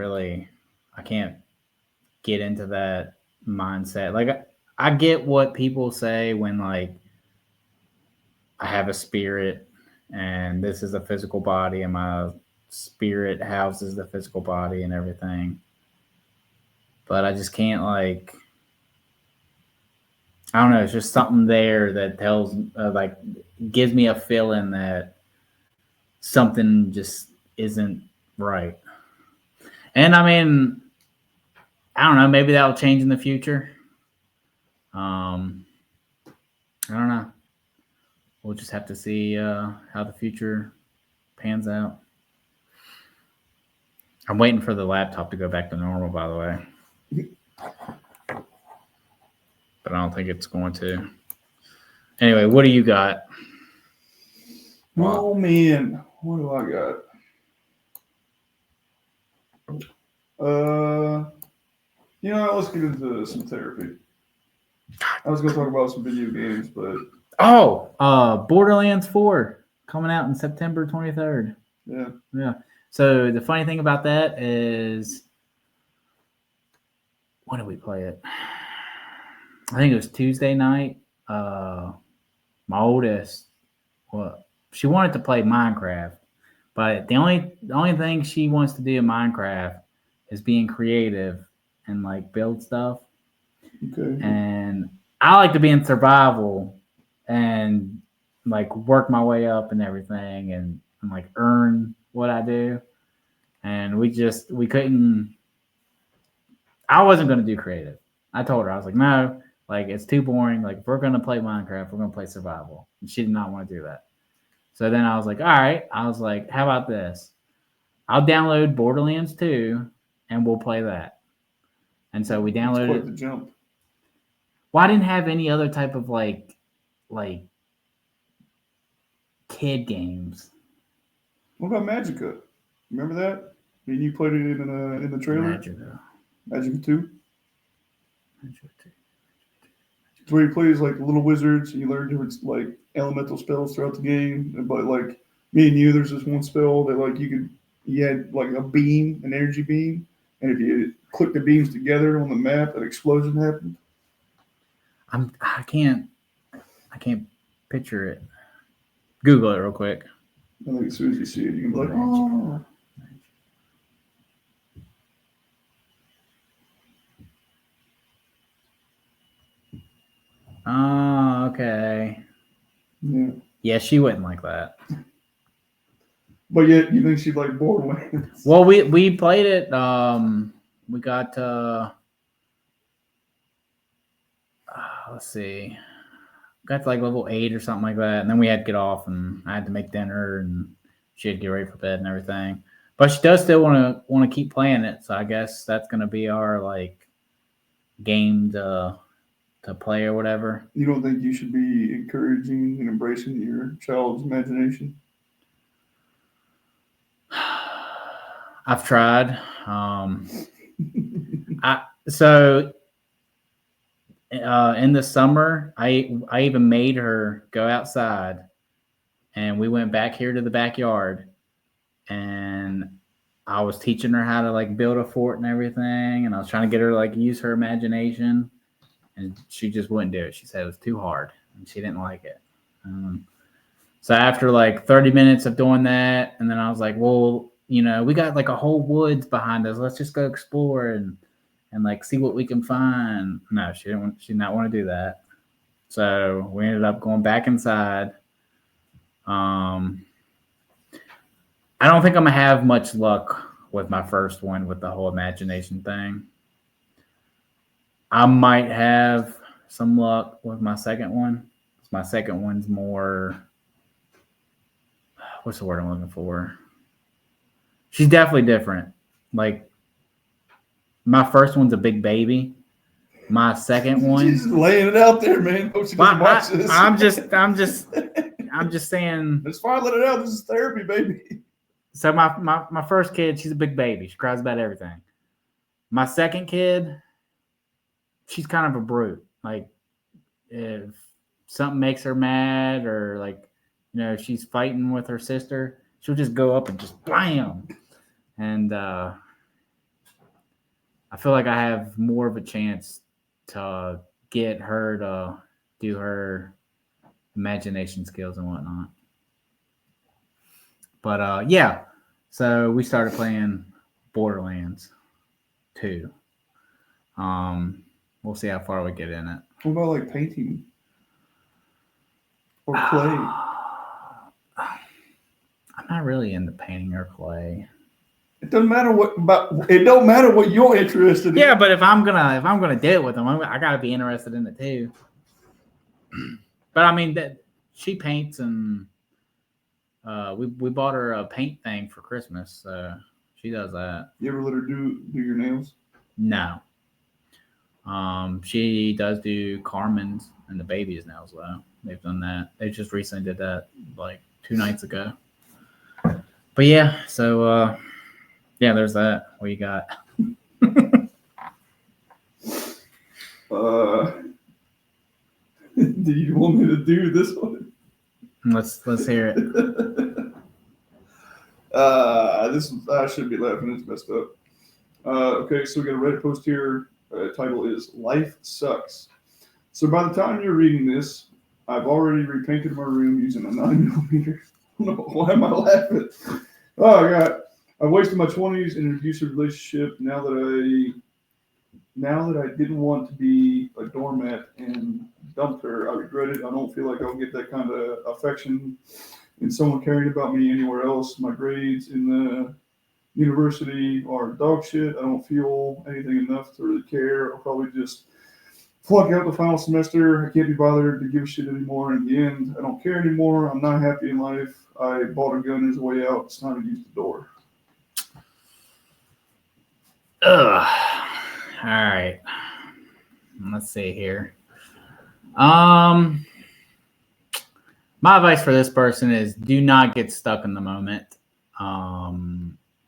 get into that mindset. Like, I get what people say when, like, I have a spirit and this is a physical body and my spirit houses the physical body and everything. But I just can't, like, I don't know. It's just something there that tells, gives me a feeling that something just isn't right. And I mean, I don't know. Maybe that'll change in the future. I don't know. We'll just have to see how the future pans out. I'm waiting for the laptop to go back to normal, by the way. But I don't think it's going to. Anyway, what do you got? Oh man, what do I got? Let's get into some therapy. I was going to talk about some video games, but Borderlands 4 coming out in September 23rd. Yeah. So the funny thing about that is, when did we play it? I think it was Tuesday night. My oldest, she wanted to play Minecraft, but the only thing she wants to do in Minecraft is being creative and like build stuff. Okay. And I like to be in survival and like work my way up and everything and like earn what I do. And we couldn't. I wasn't going to do creative. I told her, I was like, no, like it's too boring. Like if we're going to play Minecraft, we're going to play survival. And she did not want to do that. So then I was like, all right. I was like, how about this? I'll download Borderlands 2 and we'll play that. And so we downloaded. It's quite the jump. Well, I didn't have any other type of like kid games. What about Magica? Remember that? I mean, you played it in the trailer. Magica 2. It's where you play as like little wizards and you learn different like elemental spells throughout the game. But like me and you, there's this one spell that like you had like a beam, an energy beam, and if you click the beams together on the map, an explosion happened. I can't picture it. Google it real quick. I think as soon as you see it, you can be like, oh. Oh, okay. Yeah. Yeah, she wouldn't like that. But yet, you think she'd like Borderlands? Well, we played it we got let's see, got to like level 8 or something like that, and then we had to get off, and I had to make dinner, and she had to get ready for bed and everything. But she does still want to keep playing it, so I guess that's gonna be our like game to play or whatever. You don't think you should be encouraging and embracing your child's imagination? I've tried. So in the summer, I even made her go outside, and we went back here to the backyard, and I was teaching her how to like build a fort and everything, and I was trying to get her to like use her imagination, and she just wouldn't do it. She said it was too hard, and she didn't like it. So after like 30 minutes of doing that, and then I was like, well, you know, we got like a whole woods behind us. Let's just go explore and like see what we can find. No, she did not want to do that. So we ended up going back inside. I don't think I'm gonna have much luck with my first one with the whole imagination thing. I might have some luck with my second one. My second one's more, what's the word I'm looking for? She's definitely different. Like, my first one's a big baby. My second one, She's laying it out there, man. Hope she doesn't watch this. I'm just saying. It's fine, let it out. This is therapy, baby. So my first kid, she's a big baby. She cries about everything. My second kid, she's kind of a brute. Like, if something makes her mad, or like, you know, she's fighting with her sister, she'll just go up and just blam. And I feel like I have more of a chance to get her to do her imagination skills and whatnot. But yeah, so we started playing Borderlands 2. We'll see how far we get in it. What about like painting or clay? I'm not really into painting or clay. It doesn't matter it don't matter what you're interested in. Yeah, but if I'm gonna do it with them, I gotta be interested in it too. But I mean, that she paints, and we bought her a paint thing for Christmas, so she does that. You ever let her do your nails? No. She does do Carmen's and the baby's nails though. They've done that. They just recently did that like 2 nights ago. But yeah, so yeah, there's that. What you got? Do you want me to do this one? Let's hear it. I should be laughing. It's messed up. Okay, so we got a Reddit post here. Title is "Life Sucks." So by the time you're reading this, I've already repainted my room using a 9mm. Why am I laughing? Oh God, I wasted my 20s in an abusive relationship. Now that I didn't want to be a doormat and dumped her, I regret it. I don't feel like I'll get that kind of affection in someone caring about me anywhere else. My grades in the university are dog shit. I don't feel anything enough to really care. I'll probably just flunk out the final semester. I can't be bothered to give a shit anymore. In the end, I don't care anymore. I'm not happy in life. I bought a gun as a way out. It's time to use the door. Ugh. All right. Let's see here. My advice for this person is do not get stuck in the moment.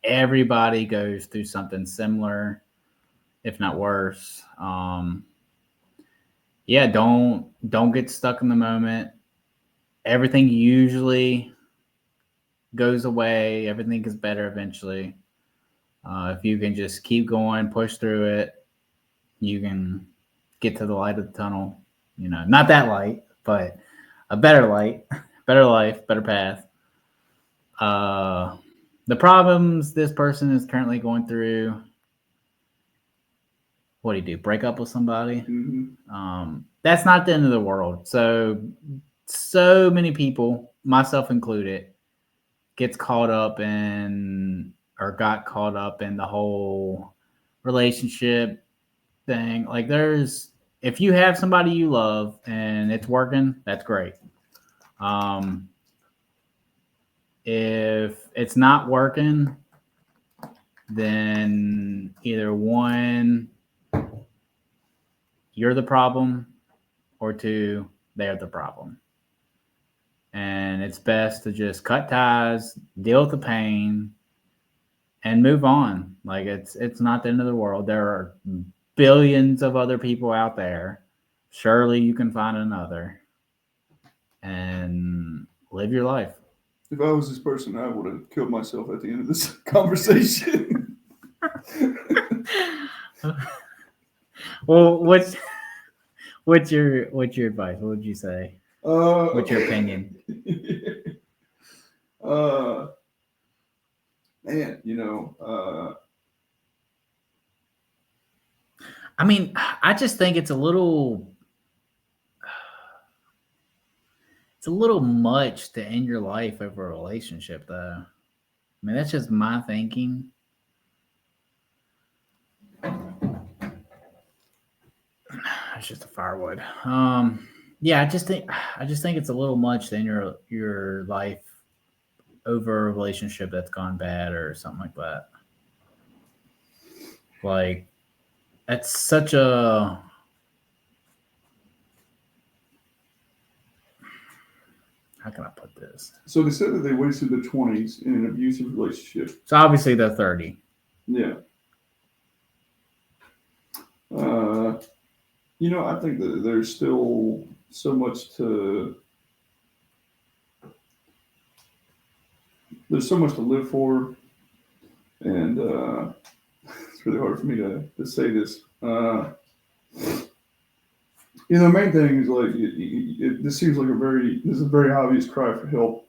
Everybody goes through something similar, if not worse. Yeah, don't get stuck in the moment. Everything usually goes away. Everything is better eventually. If you can just keep going, push through it, you can get to the light of the tunnel. You know, not that light, but a better light, better life, better path. The problems this person is currently going through, what do you do? Break up with somebody? Mm-hmm. That's not the end of the world. So many people, myself included, got caught up in the whole relationship thing. Like if you have somebody you love and it's working, that's great. If it's not working, then either one, you're the problem, or two, they're the problem. And it's best to just cut ties, deal with the pain, and move on. Like it's not the end of the world. There are billions of other people out there. Surely you can find another and live your life. If I was this person, I would have killed myself at the end of this conversation. Well, what's your advice? What would you say? What's your opinion? Man, I mean, I just think it's a little much to end your life over a relationship, though. I mean, that's just my thinking. It's just a firewood. Yeah, I just think it's a little much to end your life over a relationship that's gone bad or something like that. Like, that's such a how can I put this? So they said that they wasted their 20s in an abusive relationship. So obviously they're 30. Yeah. I think that there's still so much to live for, and it's really hard for me to say this. The main thing is like this seems like this is a very obvious cry for help,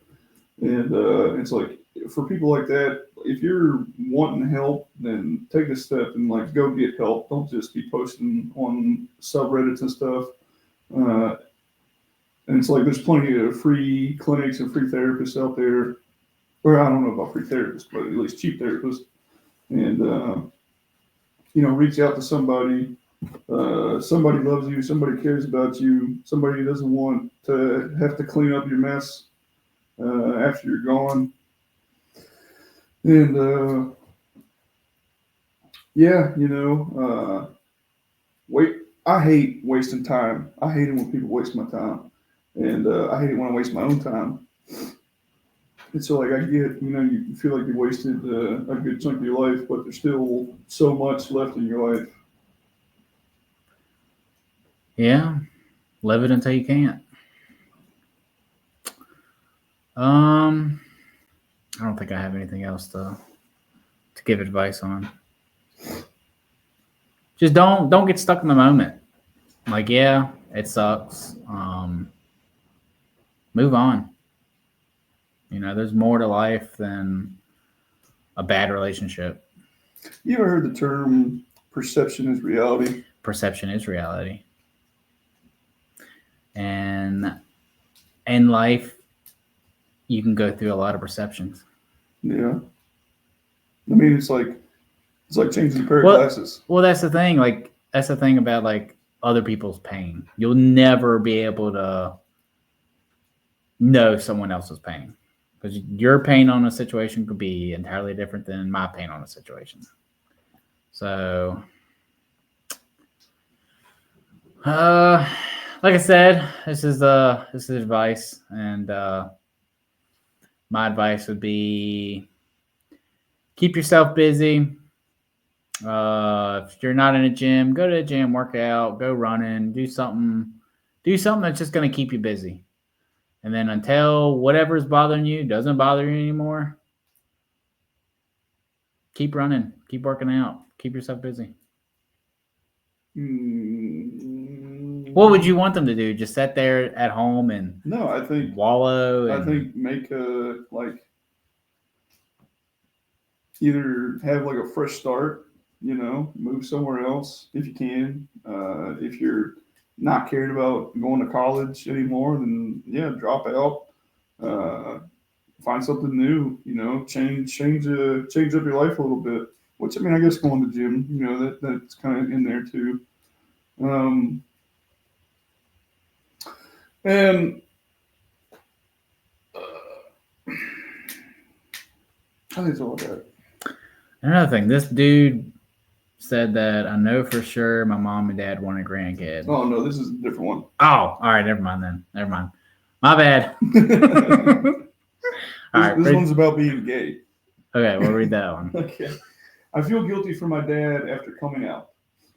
and it's like for people like that, if you're wanting help, then take a step and like go get help. Don't just be posting on subreddits and stuff. And it's like there's plenty of free clinics and free therapists out there, or I don't know about free therapists, but at least cheap therapists. And reach out to somebody. Somebody loves you. Somebody cares about you. Somebody doesn't want to have to clean up your mess after you're gone. And wait. I hate wasting time. I hate it when people waste my time, and I hate it when I waste my own time. And so, like, I get, you feel like you wasted a good chunk of your life, but there's still so much left in your life. Yeah, live it until you can't. I don't think I have anything else to give advice on. Just don't get stuck in the moment. Like, yeah, it sucks. Move on. There's more to life than a bad relationship. You ever heard the term perception is reality? Perception is reality. And in life, you can go through a lot of perceptions. Yeah. I mean, it's like changing a pair of glasses. Well, that's the thing. Like, that's the thing about like other people's pain. You'll never be able to know someone else's pain, because your pain on a situation could be entirely different than my pain on a situation. So, like I said, this is advice, and my advice would be keep yourself busy. If you're not in a gym, go to a gym, work out, go running, do something that's just going to keep you busy. And then until whatever's bothering you doesn't bother you anymore, keep running, keep working out, keep yourself busy. What would you want them to do? Just sit there at home and no, I think wallow? I think make either have like a fresh start, move somewhere else if you can. If you're not cared about going to college anymore, then yeah, drop out. Find something new. Change up your life a little bit. which, I mean, I guess going to the gym, you know, that's kind of in there too. And I think it's all that. Another thing, this dude said that I know for sure my mom and dad want a grandkid. Oh no, this is a different one. Oh, all right, never mind then. Never mind. My bad. This one's about being gay. Okay, we'll read that one. Okay. I feel guilty for my dad after coming out.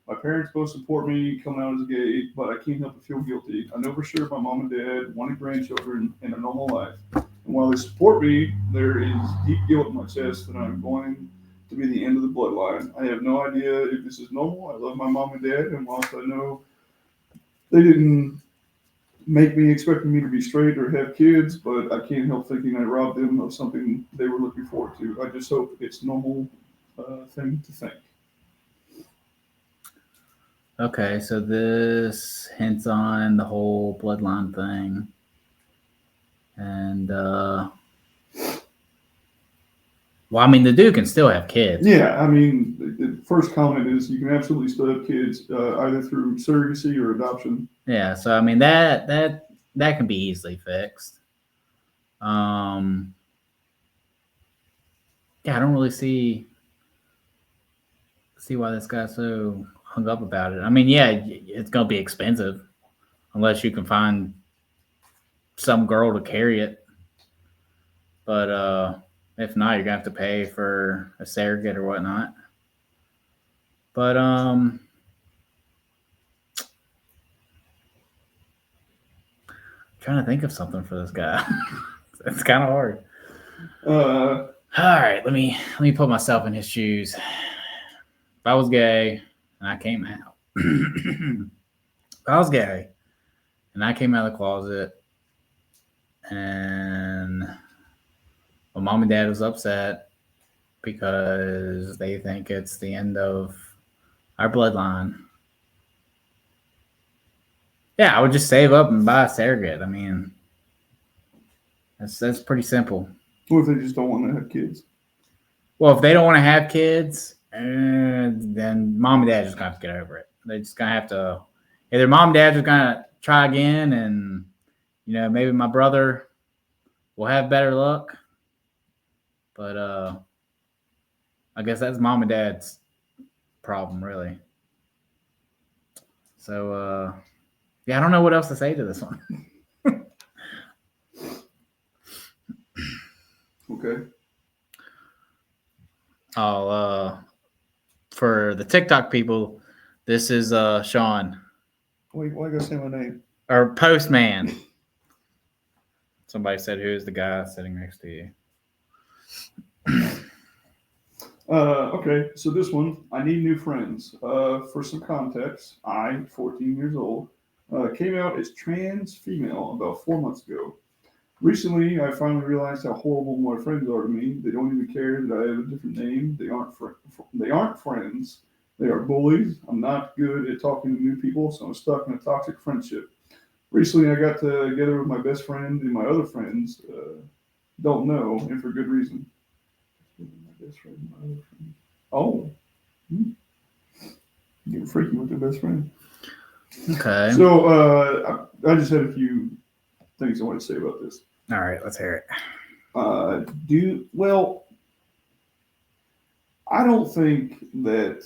My parents both support me coming out as gay, but I can't help but feel guilty. I know for sure my mom and dad wanted grandchildren and a normal life. And while they support me, there is deep guilt in my chest that I'm going to be the end of the bloodline. I have no idea if this is normal. I love my mom and dad, and whilst I know they didn't make me expecting me to be straight or have kids, but I can't help thinking I robbed them of something they were looking forward to. I just hope it's normal thing to think. Okay, so this hints on the whole bloodline thing. And, well, I mean, the dude can still have kids. Yeah, I mean, the first comment is you can absolutely still have kids either through surrogacy or adoption. Yeah, so I mean that can be easily fixed. Yeah, I don't really see why this guy's so hung up about it. I mean, yeah, it's gonna be expensive unless you can find some girl to carry it. But if not, you're gonna have to pay for a surrogate or whatnot. But trying to think of something for this guy. It's kind of hard. All right, let me put myself in his shoes. If I was gay and I came out, if I was gay and I came out of the closet and my mom and dad was upset because they think it's the end of our bloodline. Yeah, I would just save up and buy a surrogate. I mean, that's pretty simple. What if they just don't want to have kids? Well, if they don't want to have kids, then mom and dad just gonna have to get over it. They're just gonna have to either mom and dad just gonna try again, and maybe my brother will have better luck. But I guess that's mom and dad's problem, really. So yeah, I don't know what else to say to this one. Okay. For the TikTok people, this is Sean. Wait, why you gotta say my name? Or postman. Somebody said, "Who's the guy sitting next to you?" Okay, so this one, I need new friends. For some context, I, 14 years old, came out as trans female about 4 months ago. Recently, I finally realized how horrible my friends are to me. They don't even care that I have a different name. They aren't friends. They are bullies. I'm not good at talking to new people, so I'm stuck in a toxic friendship. Recently, I got together with my best friend, and my other friends don't know, and for good reason. My best friend, my other friend. Oh, getting freaky with their best friend. Okay. So I just had a few things I want to say about this. All right, let's hear it. I don't think that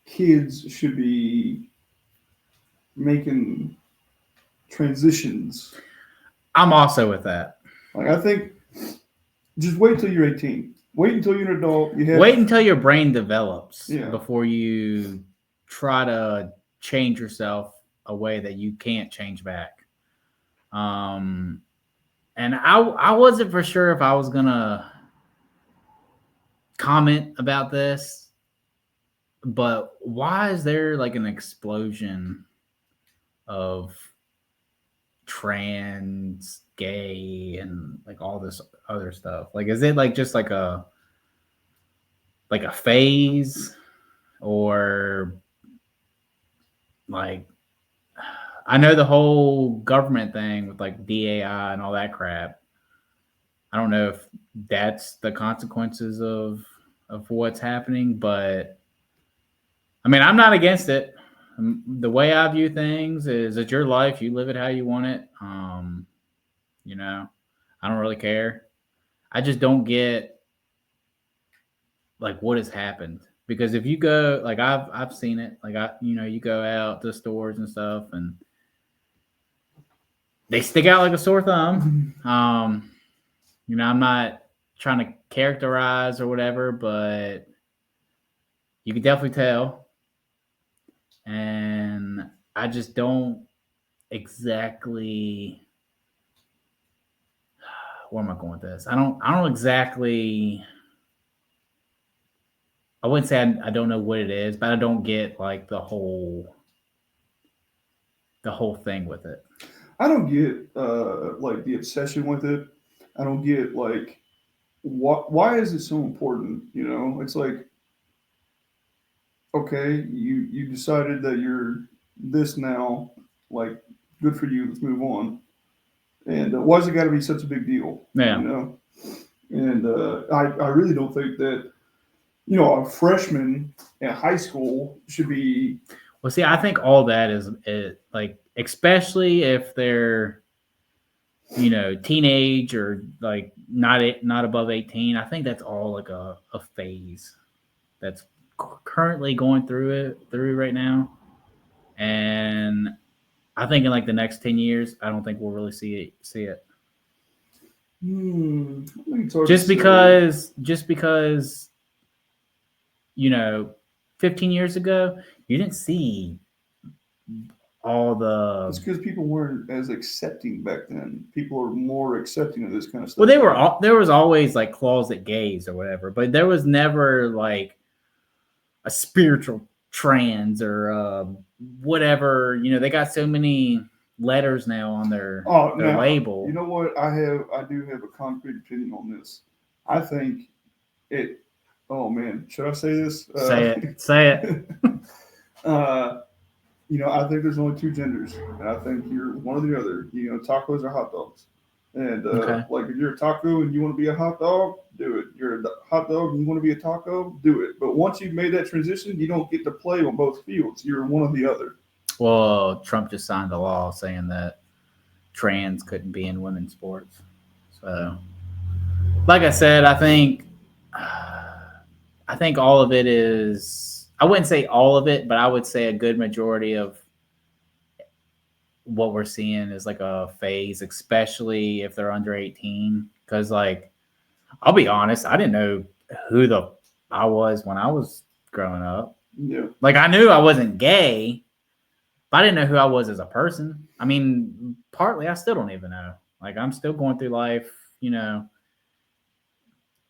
kids should be making transitions. I'm also with that. Like, I think just wait till you're 18. Wait until you're an adult. Wait until your brain develops Yeah. before you try to change yourself a way that you can't change back. And I wasn't for sure if I was gonna comment about this, but why is there like an explosion of trans, gay, and like all this other stuff? Like, is it like just like a phase, or like, I know the whole government thing with like DAI and all that crap. I don't know if that's the consequences of what's happening, but I mean, I'm not against it. The way I view things is it's your life. You live it how you want it. You know, I don't really care. I just don't get like what has happened because if you go like I've seen it like you go out to stores and stuff and they stick out like a sore thumb. I'm not trying to characterize or whatever, but you can definitely tell. And I just don't exactly where am I going with this? I don't exactly I wouldn't say I don't know what it is, but I don't get like the whole thing with it. I don't get like the obsession with it. I don't get like why is it so important? You know, it's like okay, you decided that you're this now, like good for you. Let's move on. And why's it got to be such a big deal? Yeah. You know, and I really don't think that a freshman in high school should be. Well, see, I think all that is like, especially if they're, teenage or like not above 18. I think that's all like a phase that's currently going through right now, and I think in like the next 10 years, I don't think we'll really see it. I think it's hard Just to say. because 15 years ago, you didn't see all the. It's because people weren't as accepting back then. People are more accepting of this kind of stuff. Well, there was always like closet gays or whatever, but there was never like a spiritual trans or whatever. They got so many letters now on their label. You know what? I do have a concrete opinion on this. I think it. Oh man, should I say this? Say it. Say it. I think there's only two genders, and I think you're one or the other. Tacos or hot dogs. And like if you're a taco and you want to be a hot dog, do it. You're a hot dog and you want to be a taco, do it. But once you've made that transition, you don't get to play on both fields. You're one or the other. Well, Trump just signed a law saying that trans couldn't be in women's sports. So, like I said, I think all of it is. I wouldn't say all of it, but I would say a good majority of what we're seeing is like a phase, especially if they're under 18. Because, like, I'll be honest, I didn't know who I was when I was growing up. Yeah. Like, I knew I wasn't gay, but I didn't know who I was as a person. I mean, partly I still don't even know. Like, I'm still going through life,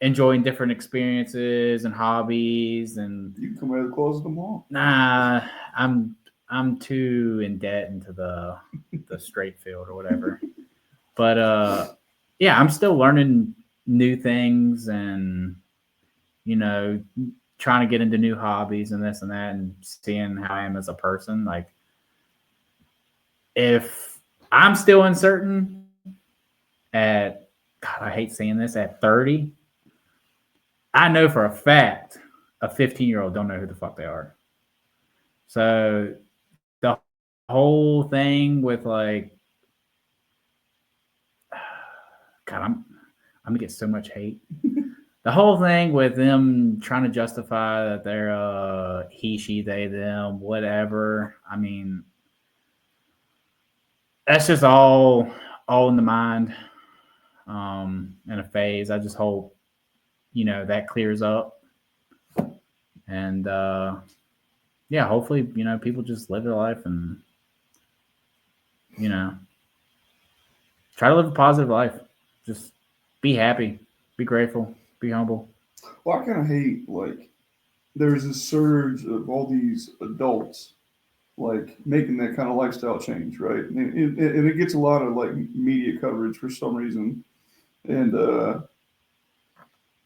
enjoying different experiences and hobbies. And you can come out of the closet tomorrow. Nah, I'm too in debt into the straight field or whatever. But yeah, I'm still learning new things and trying to get into new hobbies and this and that and seeing how I am as a person. Like, if I'm still uncertain at God, I hate saying this, at 30, I know for a fact a 15-year-old don't know who the fuck they are. So the whole thing with like, God, I'm gonna get so much hate. The whole thing with them trying to justify that they're he, she, they, them, whatever. I mean, that's just all in the mind, in a phase. I just hope that clears up, and yeah, hopefully people just live their life and try to live a positive life. Just be happy, be grateful, be humble. Well, I kind of hate like there's a surge of all these adults like making that kind of lifestyle change, right? And it gets a lot of like media coverage for some reason, and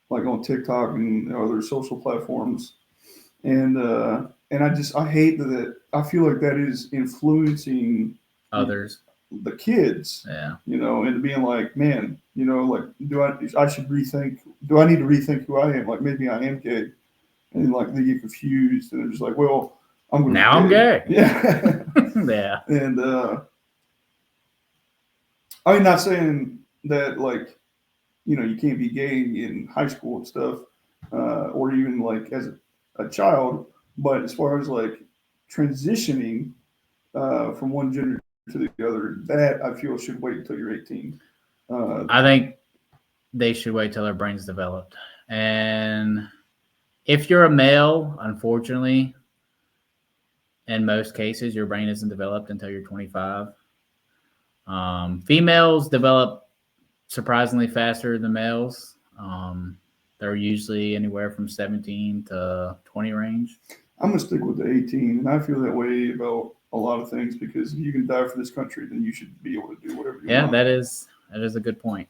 like on TikTok and other social platforms, and I hate that I feel like that is influencing others. the kids, Yeah. and being like, man, like, I should rethink, do I need to rethink who I am? Like, maybe I am gay. And like, they get confused and they're just like, well, I'm going to Now I'm gay. Yeah. Yeah. And, I'm not saying that, like, you can't be gay in high school and stuff, or even like as a child, but as far as like transitioning from one gender to the other, that I feel should wait until you're 18. I think they should wait till their brain's developed. And if you're a male, unfortunately, in most cases, your brain isn't developed until you're 25. Females develop surprisingly faster than males. They're usually anywhere from 17 to 20 range. I'm gonna stick with the 18, and I feel that way about a lot of things because if you can die for this country, then you should be able to do whatever you want. That is a good point.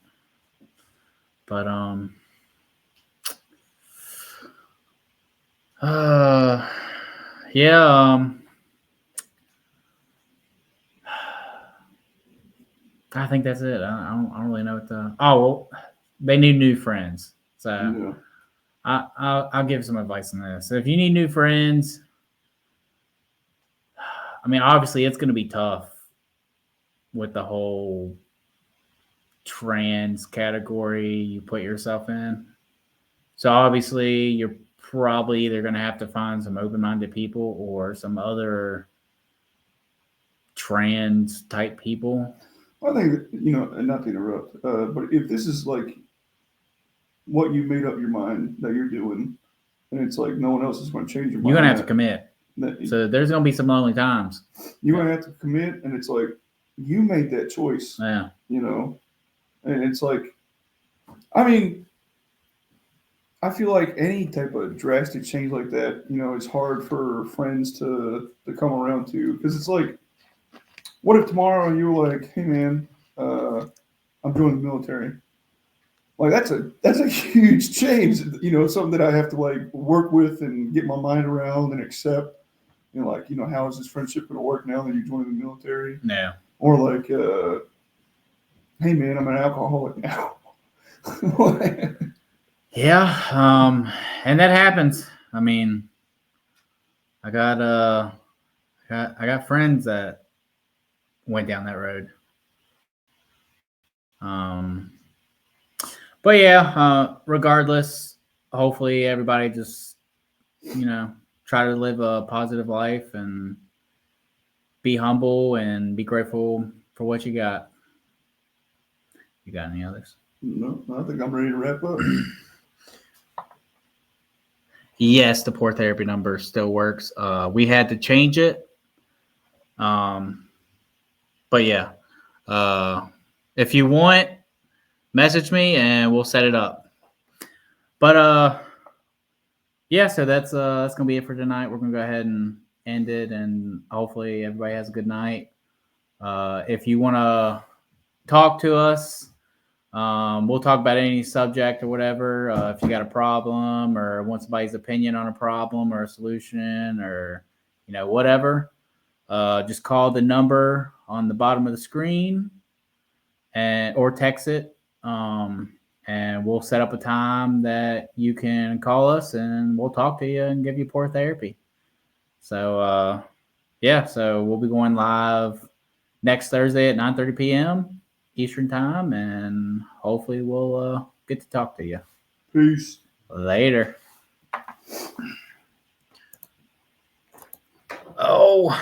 But yeah, I think that's it. I don't really know what the. Oh well, they need new friends. So Yeah. I'll give some advice on this. So if you need new friends, I mean, obviously it's going to be tough with the whole trans category you put yourself in. So obviously you're probably either going to have to find some open-minded people or some other trans type people. I think that, and not to interrupt, but if this is like what you made up your mind that you're doing, and it's like no one else is going to change your mind, You're going to have to commit. that So there's going to be some lonely times. you're going to have to commit, and it's like you made that choice, Yeah. And it's like, I mean, I feel like any type of drastic change like that, it's hard for friends to come around to because it's like, what if tomorrow you were like, hey man, I'm joining the military. Like that's a huge change, something that I have to like work with and get my mind around and accept. Like, how is this friendship going to work now that you're joining the military? Yeah. Or like, hey man, I'm an alcoholic now. Yeah. And that happens. I mean, I got friends that went down that road. But yeah, regardless, hopefully everybody just, try to live a positive life and be humble and be grateful for what you got. You got any others? No, I think I'm ready to wrap up. Yes, the Poor Therapy number still works. We had to change it. But yeah, if you want, message me and we'll set it up. But yeah, so that's gonna be it for tonight. We're gonna go ahead and end it, and hopefully everybody has a good night. If you want to talk to us, we'll talk about any subject or whatever. If you got a problem or want somebody's opinion on a problem or a solution or whatever, just call the number on the bottom of the screen or text it. And we'll set up a time that you can call us and we'll talk to you and give you poor therapy. So, yeah, so we'll be going live next Thursday at 9:30 p.m. Eastern time, and hopefully we'll get to talk to you. Peace. Later. Oh.